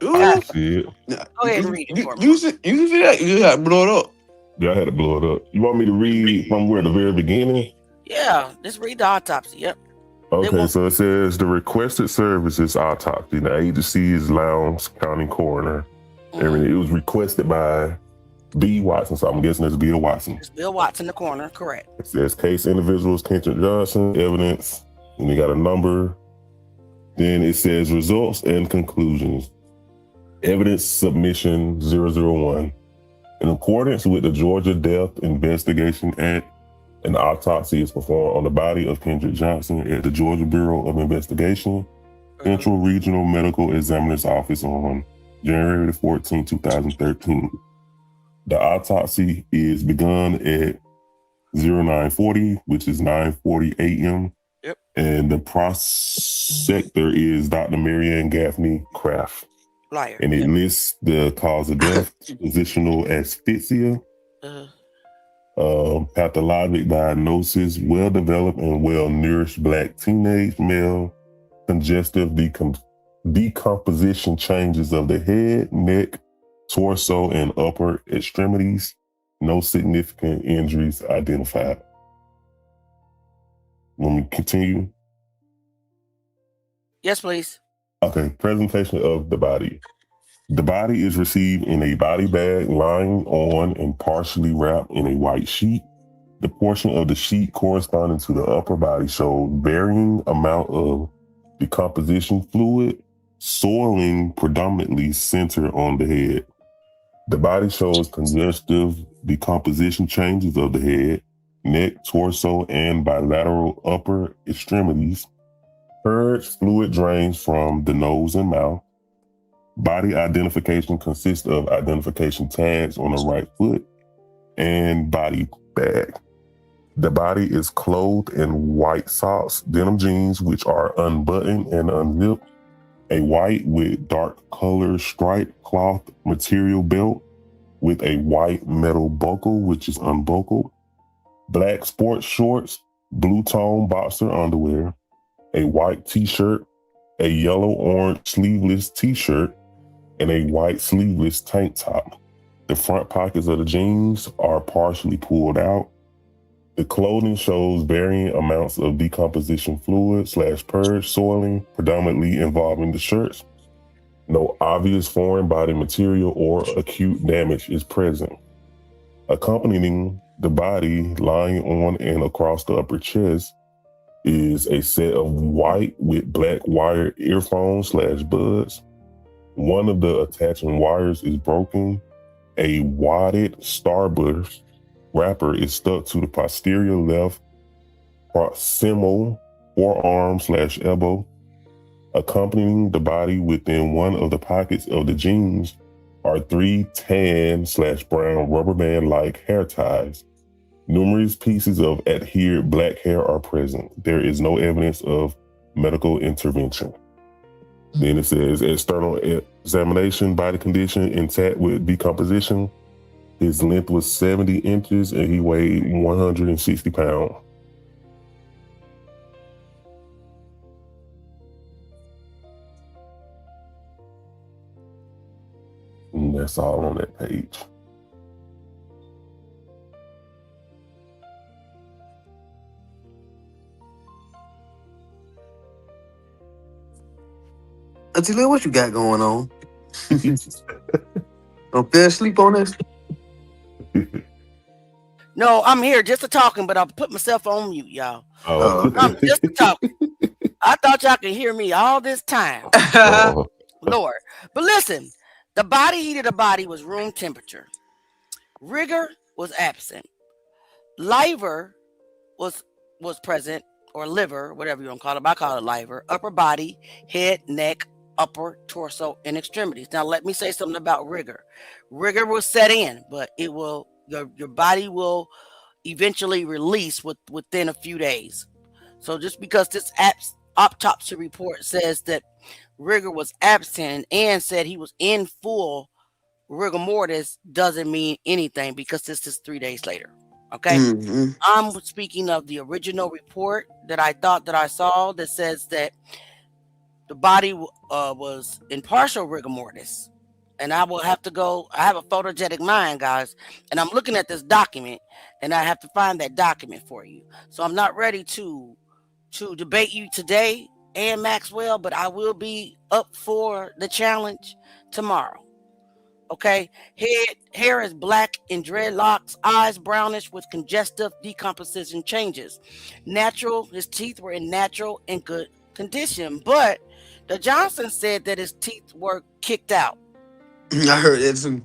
I see it. Go ahead and read it for me. You see that? You had to blow it up. Yeah, I had to blow it up. You want me to read from where, the very beginning? Yeah, just read the autopsy. Yep. Okay, so it says the requested services autopsy. The agency is Lowndes County Coroner. It was requested by B. Watson, so I'm guessing it's Bill Watson. It's Bill Watson in the corner, correct. It says case individuals, Kendrick Johnson, evidence, and they got a number. Then it says results and conclusions. Evidence submission 001. In accordance with the Georgia Death Investigation Act, an autopsy is performed on the body of Kendrick Johnson at the Georgia Bureau of Investigation, Central Regional Medical Examiner's Office on January 14, 2013. The autopsy is begun at 0940, which is 9:40 a.m. Yep. And the prosecutor is Dr. Marianne Gaffney Craft. Liar. And it lists the cause of death, positional asphyxia, pathologic diagnosis, well-developed and well-nourished Black teenage male, congestive decomposition changes of the head, neck, torso, and upper extremities. No significant injuries identified. Want me to continue? Yes, please. Okay, presentation of the body. The body is received in a body bag lying on and partially wrapped in a white sheet. The portion of the sheet corresponding to the upper body showed varying amount of decomposition fluid, soiling predominantly center on the head. The body shows congestive decomposition changes of the head, neck, torso, and bilateral upper extremities. Purged fluid drains from the nose and mouth. Body identification consists of identification tags on the right foot and body bag. The body is clothed in white socks, denim jeans, which are unbuttoned and unzipped, a white with dark color striped cloth material belt with a white metal buckle, which is unbuckled, black sports shorts, blue tone boxer underwear, a white t-shirt, a yellow-orange sleeveless t-shirt, and a white sleeveless tank top. The front pockets of the jeans are partially pulled out. The clothing shows varying amounts of decomposition fluid / purge soiling, predominantly involving the shirts. No obvious foreign body material or acute damage is present. Accompanying the body lying on and across the upper chest is a set of white with black wire earphones / buds. One of the attaching wires is broken. A wadded starburst wrapper is stuck to the posterior left proximal forearm / elbow. Accompanying the body within one of the pockets of the jeans are 3 tan / brown rubber band-like hair ties. Numerous pieces of adhered black hair are present. There is no evidence of medical intervention. Then it says external examination, body condition intact with decomposition. His length was 70 inches and he weighed 160 pounds. And that's all on that page. Auntie Lil, what you got going on? Don't fell asleep on us? No, I'm here just to talking, but I'll put myself on mute, y'all. Oh. I'm just talking. I thought y'all could hear me all this time. Lord. But listen, the body heat of the body was room temperature. Rigor was absent. Liver was present, or liver, whatever you want to call it. I call it liver. Upper body, head, neck, upper torso, and extremities. Now, let me say something about rigor. Rigor will set in, but it will your body will eventually release within a few days. So just because this autopsy report says that rigor was absent and said he was in full rigor mortis doesn't mean anything, because this is 3 days later. Okay. Mm-hmm. I'm speaking of the original report that I thought that I saw that says that the body was in partial rigor mortis. And I will have to go, I have a photogenic mind, guys, and I'm looking at this document and I have to find that document for you. So I'm not ready to debate you today and Maxwell, but I will be up for the challenge tomorrow. Okay, hair is black in dreadlocks, eyes brownish with congestive decomposition changes. His teeth were in natural and good condition, but the Johnson said that his teeth were kicked out. I heard that too. And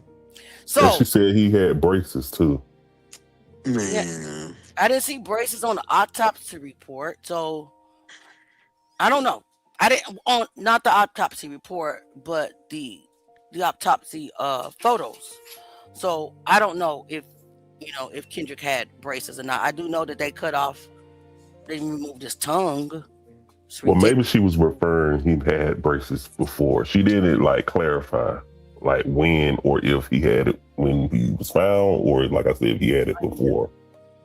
So she said he had braces too. Man, I didn't see braces on the autopsy report, so I don't know. I didn't on not the autopsy report, but the autopsy photos. So I don't know if if Kendrick had braces or not. I do know that they removed his tongue. It's Well, maybe ridiculous. she was referring he had braces before. She didn't like clarify like when or if he had it when he was found, or like I said, if he had it before,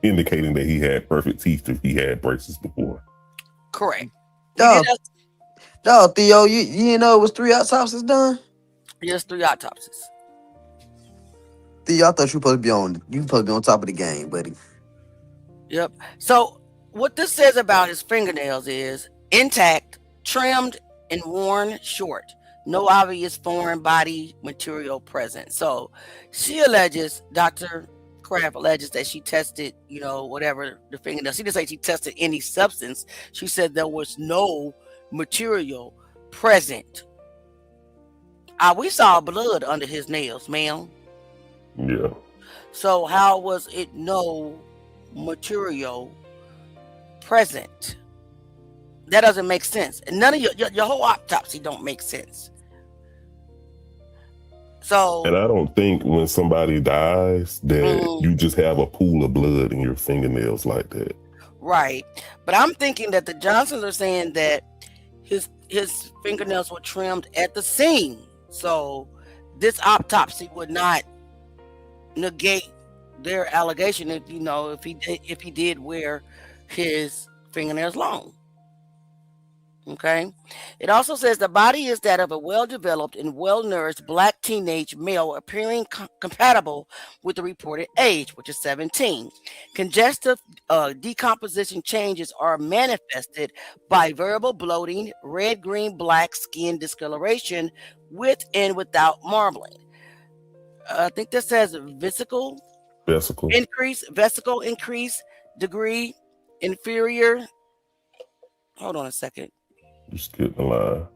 indicating that he had perfect teeth if he had braces before. Correct. dog, Theo, you didn't know it was 3 autopsies done? Yes, 3 autopsies. Theo, I thought you supposed to be on top of the game, buddy. Yep. So what this says about his fingernails is intact, trimmed, and worn short. No obvious foreign body material present. So she alleges, Dr. Kraft alleges that she tested, whatever the fingernails. She didn't say she tested any substance. She said there was no material present. We saw blood under his nails, ma'am. Yeah. So how was it no material present? That doesn't make sense. And none of your whole autopsy don't make sense. So, And I don't think when somebody dies that you just have a pool of blood in your fingernails like that. right. But I'm thinking that the Johnsons are saying that his fingernails were trimmed at the scene. So this autopsy would not negate their allegation if he did wear his fingernails long. Okay. It also says the body is that of a well-developed and well-nourished black teenage male appearing compatible with the reported age, which is 17. Congestive decomposition changes are manifested by variable bloating, red, green, black skin discoloration with and without marbling. I think this says vesicle increase, degree inferior. Hold on a second. You skipped the line.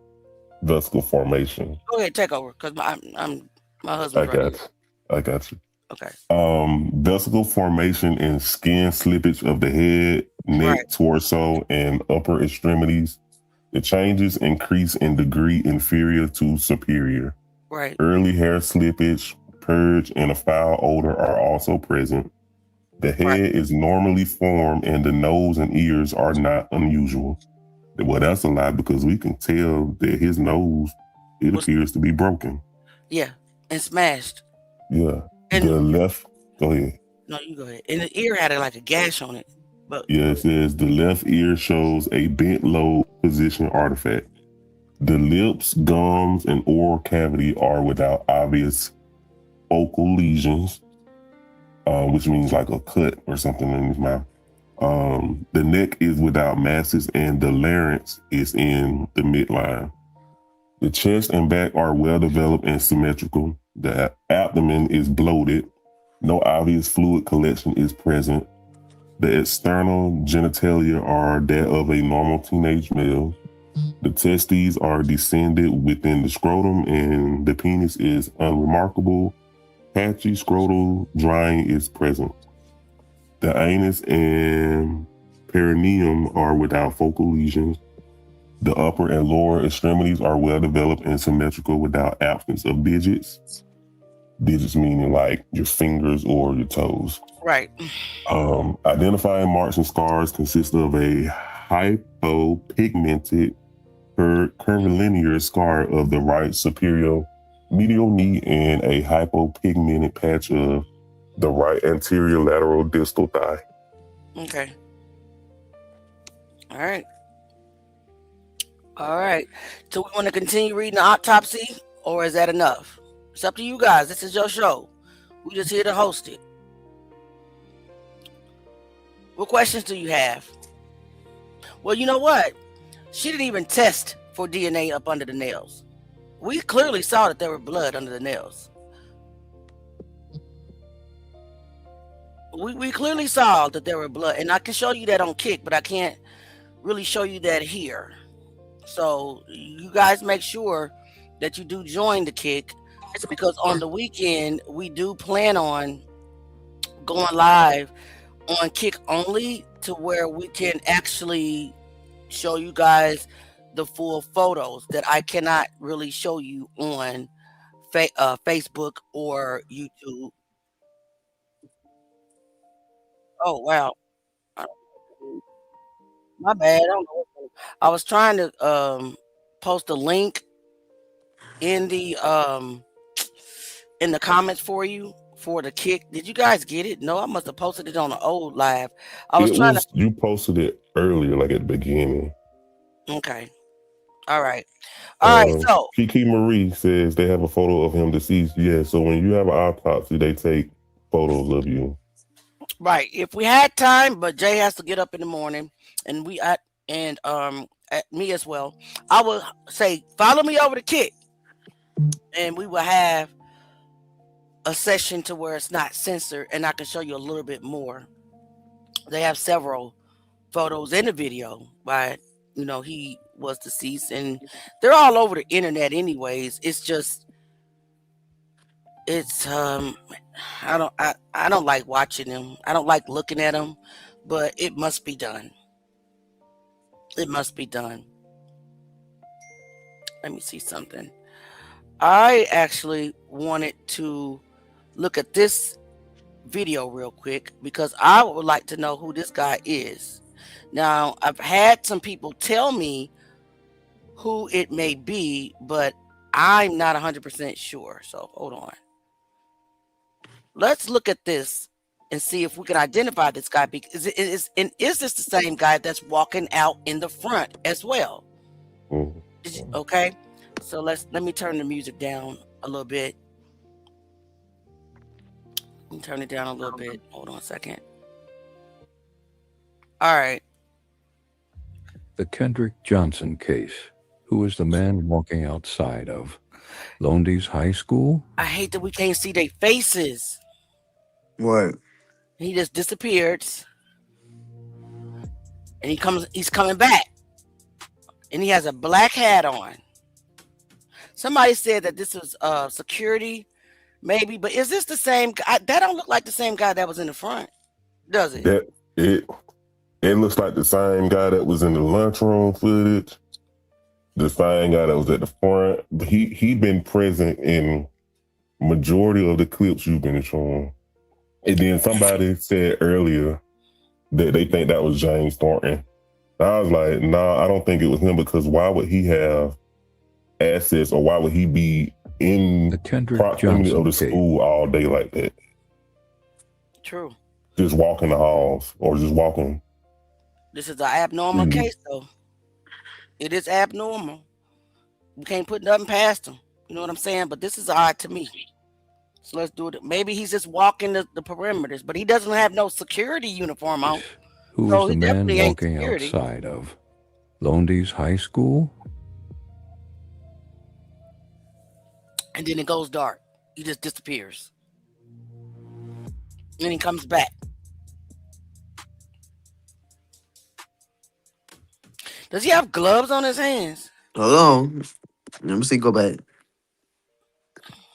Vesicle formation. Go ahead, take over, because my husband's right. I got you. Okay. Vesicle formation and skin slippage of the head, neck, Right. torso, and upper extremities. The changes increase in degree inferior to superior. Right. Early hair slippage, purge, and a foul odor are also present. The head is normally formed and the nose and ears are not unusual. Well, that's a lie because we can tell that his nose, appears to be broken. Yeah, and smashed. Yeah. And the left, go ahead. No, you go ahead. And the ear had like a gash on it. But yeah, it says the left ear shows a bent lobe position artifact. The lips, gums, and oral cavity are without obvious focal lesions, which means like a cut or something in his mouth. The neck is without masses and the larynx is in the midline. The chest and back are well developed and symmetrical. The abdomen is bloated. No obvious fluid collection is present. The external genitalia are that of a normal teenage male. The testes are descended within the scrotum and the penis is unremarkable. Patchy scrotal drying is present. The anus and perineum are without focal lesions. The upper and lower extremities are well developed and symmetrical without absence of digits. Digits meaning like your fingers or your toes. Right. Identifying marks and scars consist of a hypopigmented curvilinear scar of the right superior medial knee and a hypopigmented patch of the right anterior lateral distal thigh. Okay. All right. All right. So we want to continue reading the autopsy, or is that enough? It's up to you guys. This is your show. We just here to host it. What questions do you have? Well, you know what? She didn't even test for DNA up under the nails. We clearly saw that there were blood under the nails. We clearly saw that there were blood, and I can show you that on Kick, but I can't really show you that here. So you guys make sure that you do join the Kick, because on the weekend we do plan on going live on Kick only, to where we can actually show you guys the full photos that I cannot really show you on Facebook or YouTube. Oh wow. I- My bad. I don't know what's going on. I was trying to post a link in the comments for you for the Kick. Did you guys get it? No, I must have posted it on the old live. I was It trying to. was you posted it earlier, like at the beginning. Okay. All right. All right. So Kiki Marie says they have a photo of him deceased. Yeah, so when you have an autopsy, they take photos of you. right, if we had time, but Jay has to get up in the morning, and me as well. I will say follow me over to Kick, and we will have a session to where it's not censored, and I can show you a little bit more. They have several photos in the video, but he was deceased, and they're all over the internet anyways. It's I don't like watching them. I don't like looking at them, but it must be done. It must be done. Let me see something. I actually wanted to look at this video real quick because I would like to know who this guy is. Now, I've had some people tell me who it may be, but I'm not 100% sure. So hold on. Let's look at this and see if we can identify this guy. Because is this the same guy that's walking out in the front as well? Okay, so let me turn the music down a little bit. Let me turn it down a little bit. Hold on a second. All right. The Kendrick Johnson case. Who is the man walking outside of Londy's High School? I hate that we can't see their faces. What? He just disappeared, and he's coming back, and he has a black hat on. Somebody said that this was security, maybe, but is this the same guy? That don't look like the same guy that was in the front, does it? It looks like the same guy that was in the lunchroom footage, the same guy that was at the front. He been present in majority of the clips you've been showing. And then somebody said earlier that they think that was James Thornton. I was like, nah, I don't think it was him, because why would he have assets, or why would he be in The Kendrick proximity Johnson of the case. school all day like that? True. Just walking the halls or just walking. This is an abnormal case, though. It is abnormal. We can't put nothing past him. You know what I'm saying? But this is odd to me. So let's do it. Maybe he's just walking the perimeters, but he doesn't have no security uniform on. Who So is the he man definitely ain't walking security. outside of Londy's High School? And then it goes dark. He just disappears. And he comes back. Does he have gloves on his hands? Hold on. Let me see. Go back.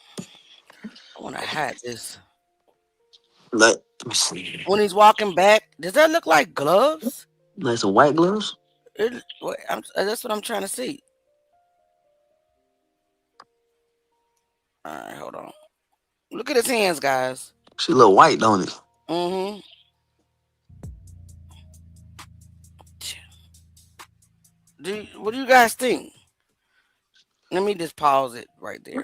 I want to hide this. Let me see. When he's walking back, does that look like gloves? Like some white gloves? That's what I'm trying to see. All right, hold on. Look at his hands, guys. She look white, don't it? Mm-hmm. What do you guys think? Let me just pause it right there.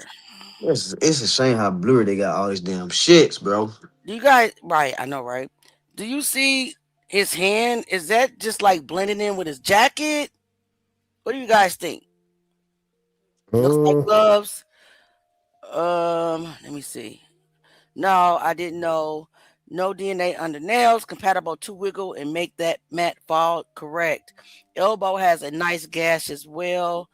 It's a shame how blurry they got all these damn shits, bro. Do you guys, right, I know, right? Do you see his hand? Is that just like blending in with his jacket? What do you guys think? Looks like gloves. Let me see. No, I didn't know. No DNA under nails, compatible to wiggle and make that mat fall. Correct. Elbow has a nice gash as well.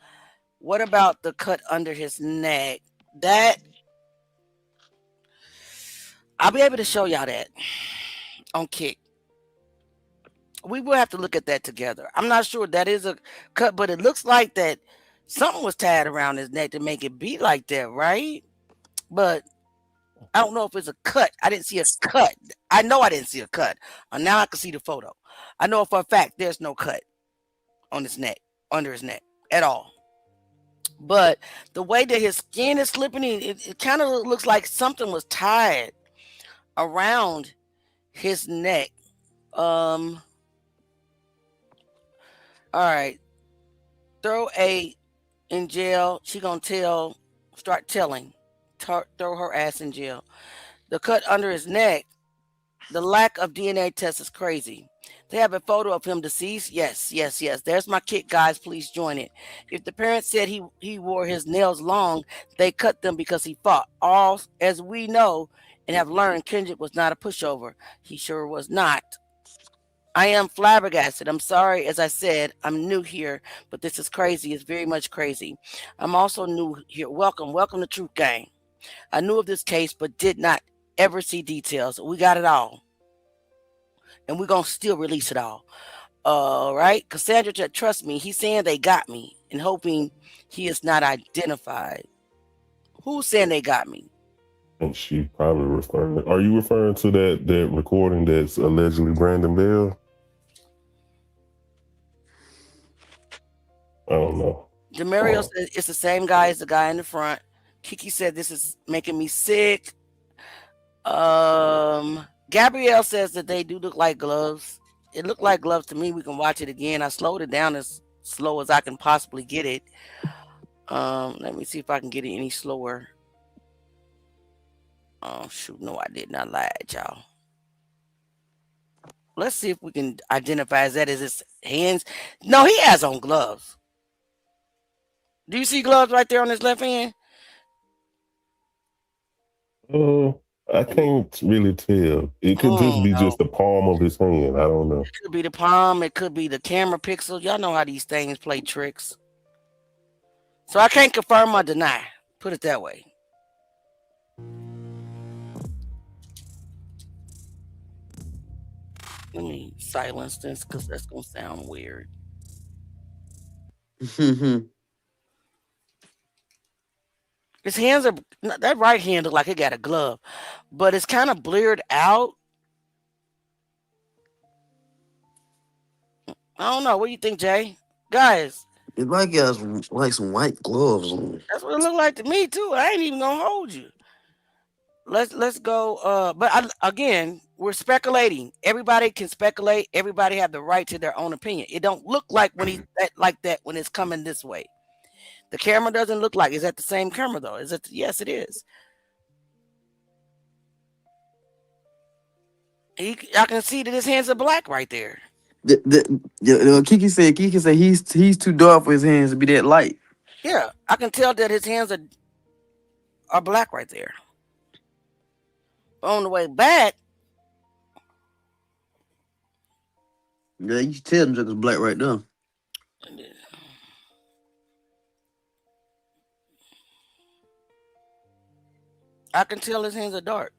What about the cut under his neck? That I'll be able to show y'all that. on Kick. We will have to look at that together. I'm not sure that is a cut, but it looks like that something was tied around his neck to make it be like that, right? But I don't know if it's a cut. I didn't see a cut. I know I didn't see a cut. Now I can see the photo. I know for a fact there's no cut on his neck, under his neck at all. But the way that his skin is slipping, it kind of looks like something was tied around his neck. All right. Throw A in jail. She gonna start telling. Throw her ass in jail. The cut under his neck, the lack of DNA test is crazy. They have a photo of him deceased. Yes. There's my Kick, guys. Please join it. If the parents said he wore his nails long, they cut them because he fought. All as we know and have learned, Kendrick was not a pushover. He sure was not. I am flabbergasted. I'm sorry, as I said, I'm new here, but this is crazy. It's very much crazy. I'm also new here. Welcome to Truth Gang. I knew of this case, but did not ever see details. We got it all. And we're going to still release it all. Right? Cassandra, trust me, he's saying they got me and hoping he is not identified. Who's saying they got me? And she probably referring. Are you referring to that recording that's allegedly Brandon Bell? I don't know. Demario said it's the same guy as the guy in the front. Kiki said this is making me sick. Gabrielle says that they do look like gloves. It looked like gloves to me. We can watch it again. I slowed it down as slow as I can possibly get it. Let me see if I can get it any slower. Oh shoot, no, I did not lie at y'all. Let's see if we can identify that as his hands. No, he has on gloves. Do you see gloves right there on his left hand? I can't really tell. It could just be just the palm of his hand. I don't know. It could be the palm. It could be the camera pixel. Y'all know how these things play tricks. So I can't confirm or deny. Put it that way. Let me silence this because that's going to sound weird. His hands are, that right hand look like it got a glove, but it's kind of blurred out. I don't know. What do you think, Jay? Guys. It might got like some white gloves on. That's what it looked like to me too. I ain't even gonna hold you. Let's go. But again, we're speculating. Everybody can speculate. Everybody have the right to their own opinion. It don't look like when he's like that when it's coming this way. The camera doesn't look like. Is that the same camera though? Is it? Yes, it is. I can see that his hands are black right there. Kiki said he's too dark for his hands to be that light. Yeah, I can tell that his hands are black right there. On the way back, yeah, you can tell them it's black right now. I can tell his hands are dark.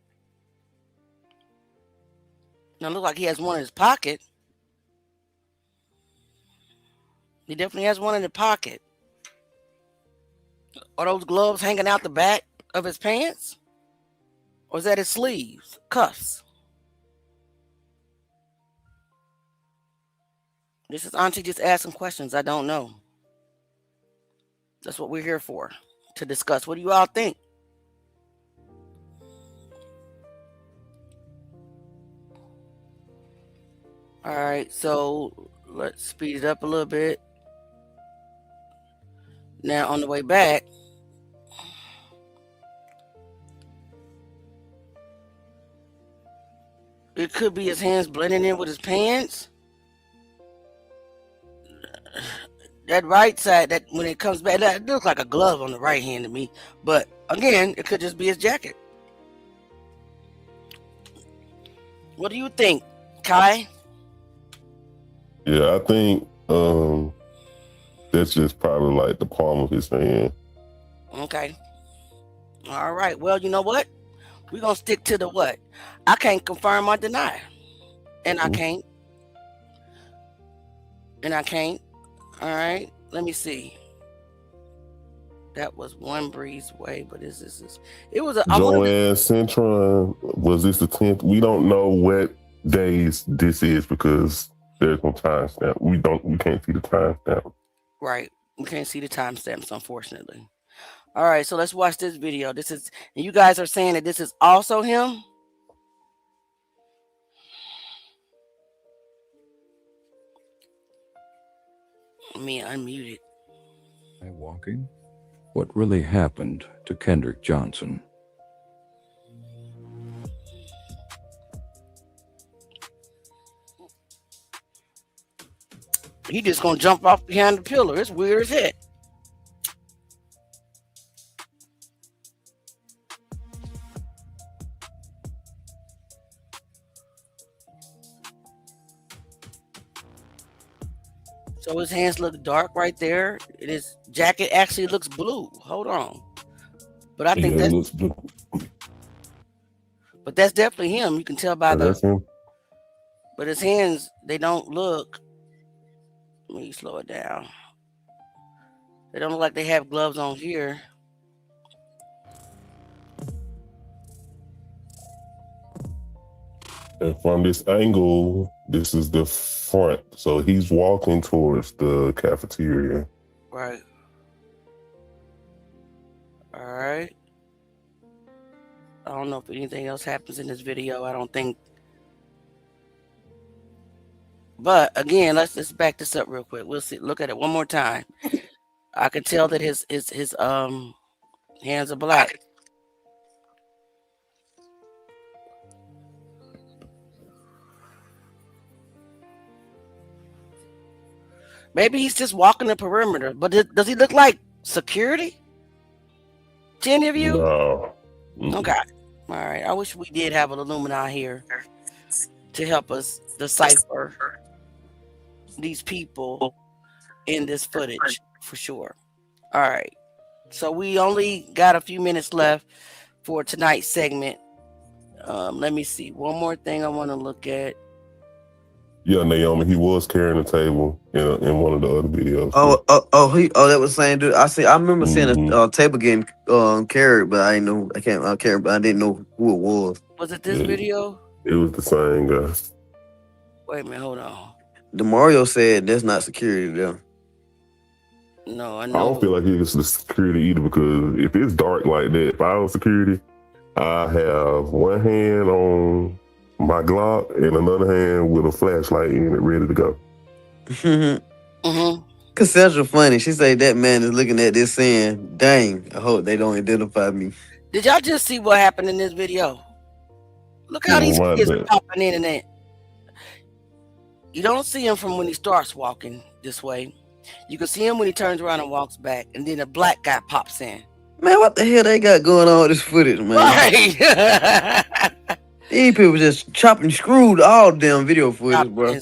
Now, it looks like he has one in his pocket. He definitely has one in the pocket. Are those gloves hanging out the back of his pants? Or is that his sleeves? Cuffs? This is Auntie just asking questions. I don't know. That's what we're here for, to discuss. What do you all think? All right, so let's speed it up a little bit. Now, on the way back, it could be his hands blending in with his pants. That right side, that when it comes back, that looks like a glove on the right hand to me. But again, it could just be his jacket. What do you think, Kai? Yeah, I think that's just probably like the palm of his hand. Okay. All right. Well, you know what? We're going to stick to the what? I can't confirm or deny. And I can't. And I can't. All right. Let me see. That was one breeze away, but it was a. I wanted Joanne Centron, was this the 10th? We don't know what days this is because there's no timestamp. We can't see the timestamp. right. We can't see the timestamps, unfortunately. All right, so let's watch this video. And you guys are saying that this is also him. Let me unmute it. Walking. What really happened to Kendrick Johnson? He just gonna jump off behind the pillar. It's weird as heck. So his hands look dark right there. His jacket actually looks blue. Hold on. But I think looks blue. But that's definitely him. You can tell by That's him. But his hands, they don't look. Let me slow it down. They don't look like they have gloves on here. And from this angle, this is the front. So he's walking towards the cafeteria. Right. All right. I don't know if anything else happens in this video. I don't think. But again, let's just back this up real quick. We'll see. Look at it one more time. I can tell that his hands are black. Maybe he's just walking the perimeter. But does he look like security to any of you? No. Okay. All right. I wish we did have an Illumina here to help us decipher these people in this footage for sure. All right. So we only got a few minutes left for tonight's segment. Let me see. One more thing I want to look at. Yeah, Naomi, he was carrying a table in one of the other videos. That was the same dude. I remember seeing a table getting carried, but I didn't know who it was. Was it this video? It was the same guy. Wait a minute, hold on. DeMario said that's not security though. No, I I know. don't feel like it's the security either, because if it's dark like that, if I was security, I have one hand on my Glock and another hand with a flashlight in it, ready to go. Cassandra funny. She said that man is looking at this saying, "Dang, I hope they don't identify me." Did y'all just see what happened in this video? Look how these kids are popping in and that. You don't see him from when he starts walking this way. You can see him when he turns around and walks back, and then a black guy pops in. Man, what the hell they got going on with this footage, man? Right. These people just chopping screwed all damn video footage, bro.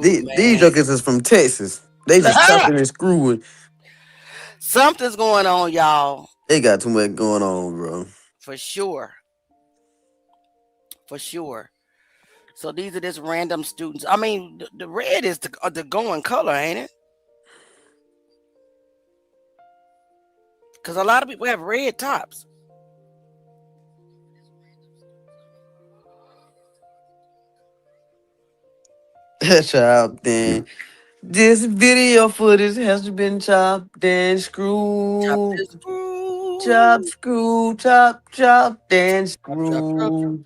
These jokers is from Texas. They just chopping and screwing. Something's going on, y'all. They got too much going on, bro. For sure. For sure. So these are just random students. I mean, the red is the going color, ain't it? Because a lot of people have red tops. Chopped in. This video footage has been chopped and screwed. Chop, screw, chop, chopped and screwed.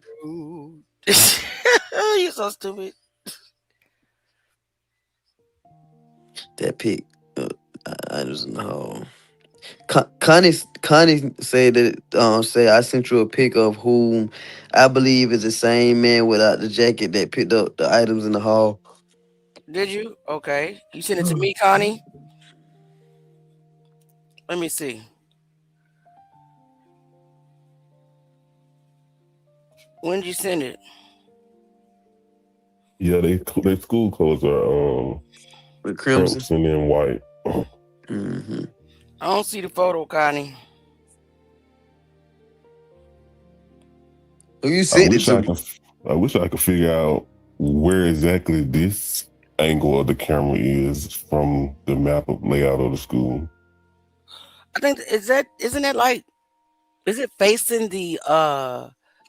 You're so stupid. That pic, I just know. Connie said that. Say I sent you a pic of whom I believe is the same man without the jacket that picked up the items in the hall. Did you? Okay. You sent it to me, Connie? Let me see. When did you send it? Yeah, their school clothes are with crimson and white. Mm-hmm. I don't see the photo, Connie. Who you sent it to? I wish I could figure out where exactly this angle of the camera is from the map of layout of the school. I think isn't it like, is it facing the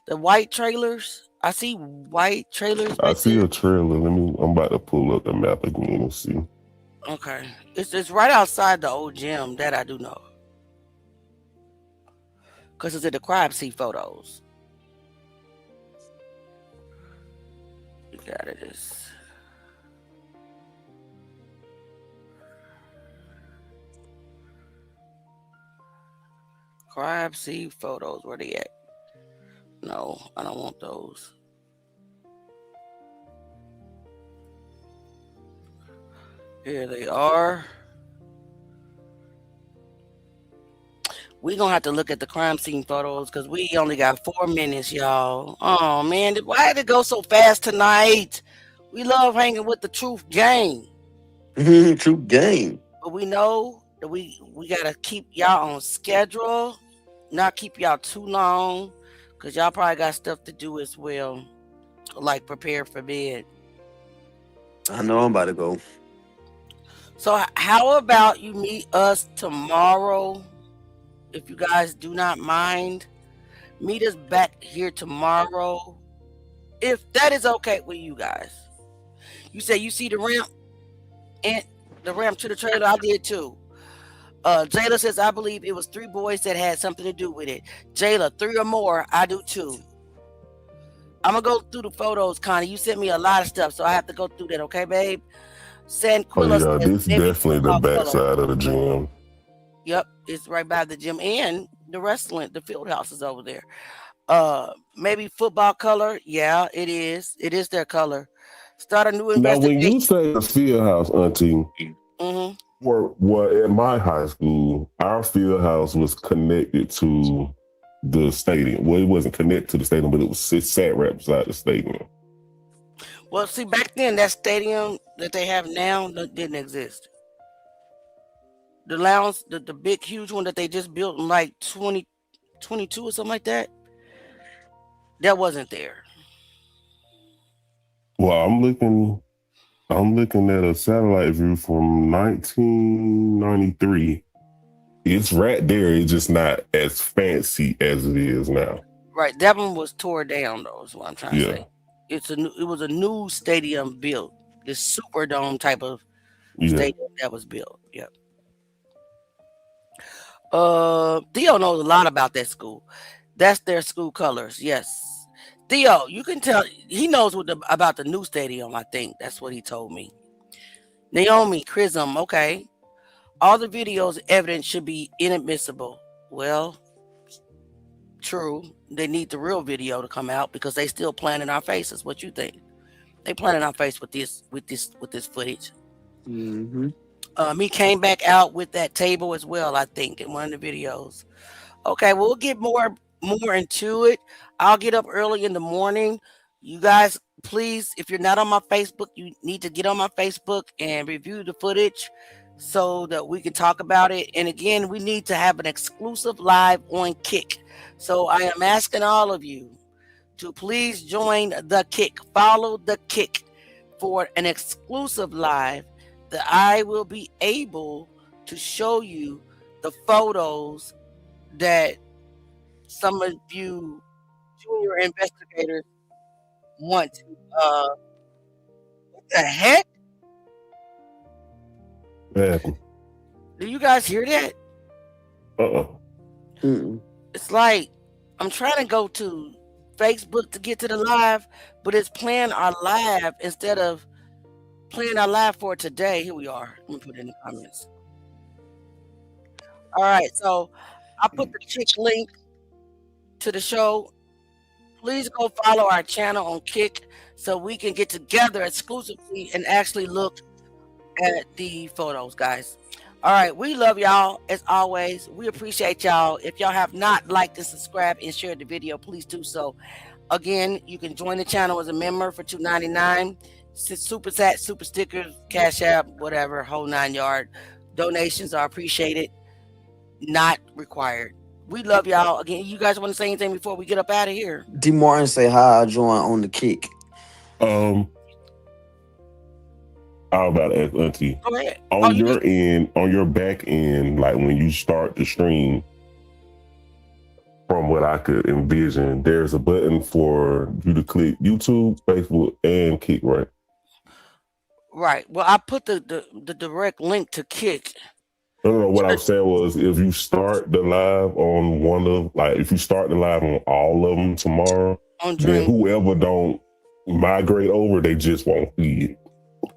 white trailers? I see white trailers I right see there. a trailer. I'm about to pull up the map again and see. Okay. It's right outside the old gym, that I do know. Because it's in the crime scene photos. You got it. It's crime scene photos. Where they at? No, I don't want those. Here they are. We gonna have to look at the crime scene photos because we only got 4 minutes, y'all. Oh man, why did it go so fast tonight? We love hanging with the truth gang, True game. but we know that we gotta keep y'all on schedule, not keep y'all too long, because y'all probably got stuff to do as well, like prepare for bed. I know I'm about to go. So how about you meet us tomorrow? If you guys do not mind, meet us back here tomorrow. If that is okay with you guys. You say you see the ramp and the ramp to the trailer. I did too. Jayla says, I believe it was 3 boys that had something to do with it. Jayla, 3 or more. I do too. I'm going to go through the photos, Connie. You sent me a lot of stuff, so I have to go through that. Okay, babe? Sanquilla Oh yeah, says, this definitely the backside of the gym. Yep, it's right by the gym and the wrestling. The field house is over there. Maybe football color. Yeah, it is. It is their color. Start a new Now, when investigation. you say the field house, Auntie, Mm-hmm. well, at my high school, our field house was connected to the stadium. Well, it wasn't connected to the stadium, but it sat right beside the stadium. Well, see, back then, that stadium that they have now didn't exist. The lounge, the big, huge one that they just built in like 2022 or something like that, that wasn't there. Well, I'm looking at a satellite view from 1993. It's right there. It's just not as fancy as it is now. Right, that one was tore down, though, is what I'm trying to Yeah. say. It was a new stadium built, this Superdome type of Yeah. stadium that was built. Yep. Theo knows a lot about that school. That's their school colors. Yes. Theo, you can tell he knows about the new stadium. I think that's what he told me. Naomi Chrism, okay. All the videos evidence should be inadmissible. Well, true. They need the real video to come out because they still playing in our faces. What you think? They playing in our face with this footage. Mm-hmm. He came back out with that table as well, I think, in one of the videos. Okay, we'll get more into it. I'll get up early in the morning. You guys, please, if you're not on my Facebook, you need to get on my Facebook and review the footage so that we can talk about it. And again, we need to have an exclusive live on Kick. So I am asking all of you to please join the Kick. Follow the Kick for an exclusive live that I will be able to show you the photos that some of you junior investigators want to what the heck? Yeah. Do you guys hear that? Mm-mm. It's like I'm trying to go to Facebook to get to the live, but it's playing our live instead of playing our live for today. Here we are. Let me put it in the comments. All right, so I put the Kick link to the show. Please go follow our channel on Kick so we can get together exclusively and actually look at the photos, guys. All right, we love y'all as always. We appreciate y'all. If y'all have not liked and subscribed and shared the video, please do so. Again, you can join the channel as a member for $2.99. Super chat, super stickers, cash app, whatever, whole 9 yard. Donations are appreciated, not required. We love y'all. Again, you guys want to say anything before we get up out of here? D. Martin say hi, I join on the Kick. You I was about to ask Auntie. Go ahead. On your end, on your back end, like when you start the stream, from what I could envision, there's a button for you to click YouTube, Facebook, and Kick, right? Right. Well, I put the direct link to Kick. No. What I'm saying was, if you start the live on one of, like, if you start the live on all of them tomorrow, then whoever don't migrate over, they just won't see it.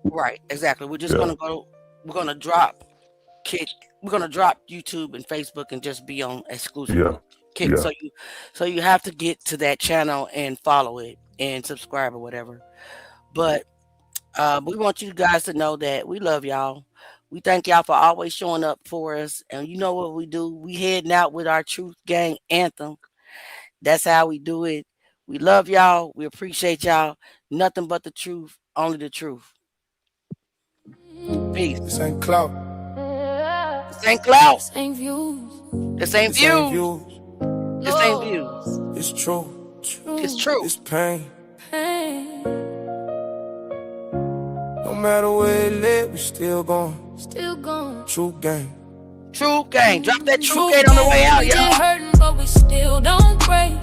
Right. Exactly. We're just gonna go. We're gonna drop Kick. We're gonna drop YouTube and Facebook and just be on exclusive Kick. So you have to get to that channel and follow it and subscribe or whatever. But we want you guys to know that we love y'all. We thank y'all for always showing up for us. And you know what we do? We heading out with our Truth Gang anthem. That's how we do it. We love y'all. We appreciate y'all. Nothing but the truth. Only the truth. Peace. This ain't clout. This ain't clout. This ain't views. This ain't views. This ain't views. It's true. It's true. It's pain. No matter where it led, we still going. Still going. True gang. True gang. Drop that true gang on the way out, y'all. Hurting, but we still don't break.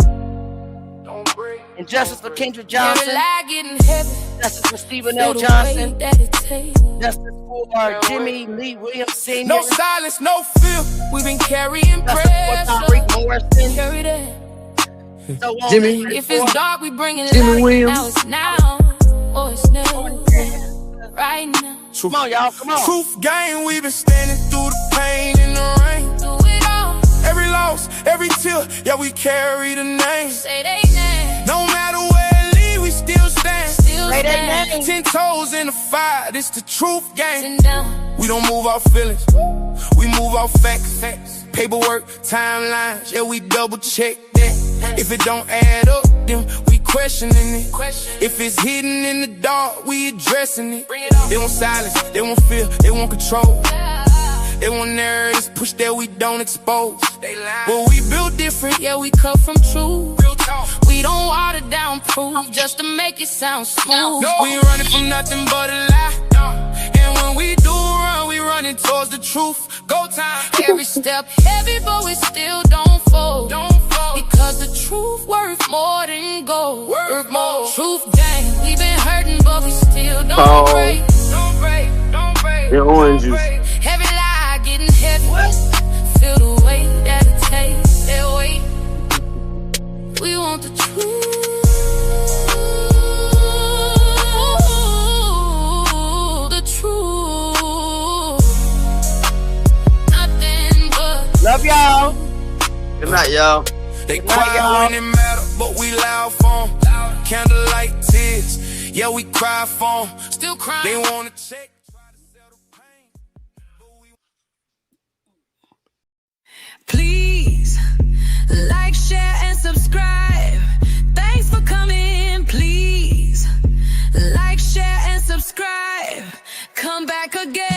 And justice for Kendrick Johnson. Getting heavy. Justice for Stephen L. Johnson. Justice for Jimmy Lee Williams Sr. No silence, no fear. We've been carrying Justice for Tyreek Morrison. Carry that. So on Jimmy. If it's dark, we bring it Jimmy light. Williams. Now it's now, or it's never. Right now. Come on, y'all. Come on. Truth gang, we been standing through the pain and the rain. Do it all. Every loss, every tear, yeah, we carry the name. Say they name. No matter where it lead, we still stand. Still Say that stand. name. 10 toes in the fire, this the truth gang. Sitting down. We don't move our feelings, we move our facts. Paperwork, timelines, yeah, we double check that. If it don't add up, then we questioning it. If it's hidden in the dark, we addressing it. They want silence, they want fear, they want control. They want narratives, push that we don't expose. But we built different, Yeah, we cut from truth. We don't water down proof just to make it sound smooth. we ain't running from nothing but a lie. And when we do run, we running towards the truth. Go time. Every step heavy, but we still don't fold. Because the truth worth more than gold. Worth more. Truth gang, we been hurting, but we still don't Oh. break. Don't break, don't break. Your orange juice. Heavy lie getting heavy. Feel the weight that it takes. That weight. We want the truth. The truth. Nothing but. Love y'all. Good night, y'all. They Good night, quiet y'all. when it matter, but we loud for 'em. Candlelight tears, yeah, we cry for 'em. Still crying. They wanna check, try to settle pain. Please like, share, and subscribe. Thanks for coming. Please like, share, and subscribe. Come back again.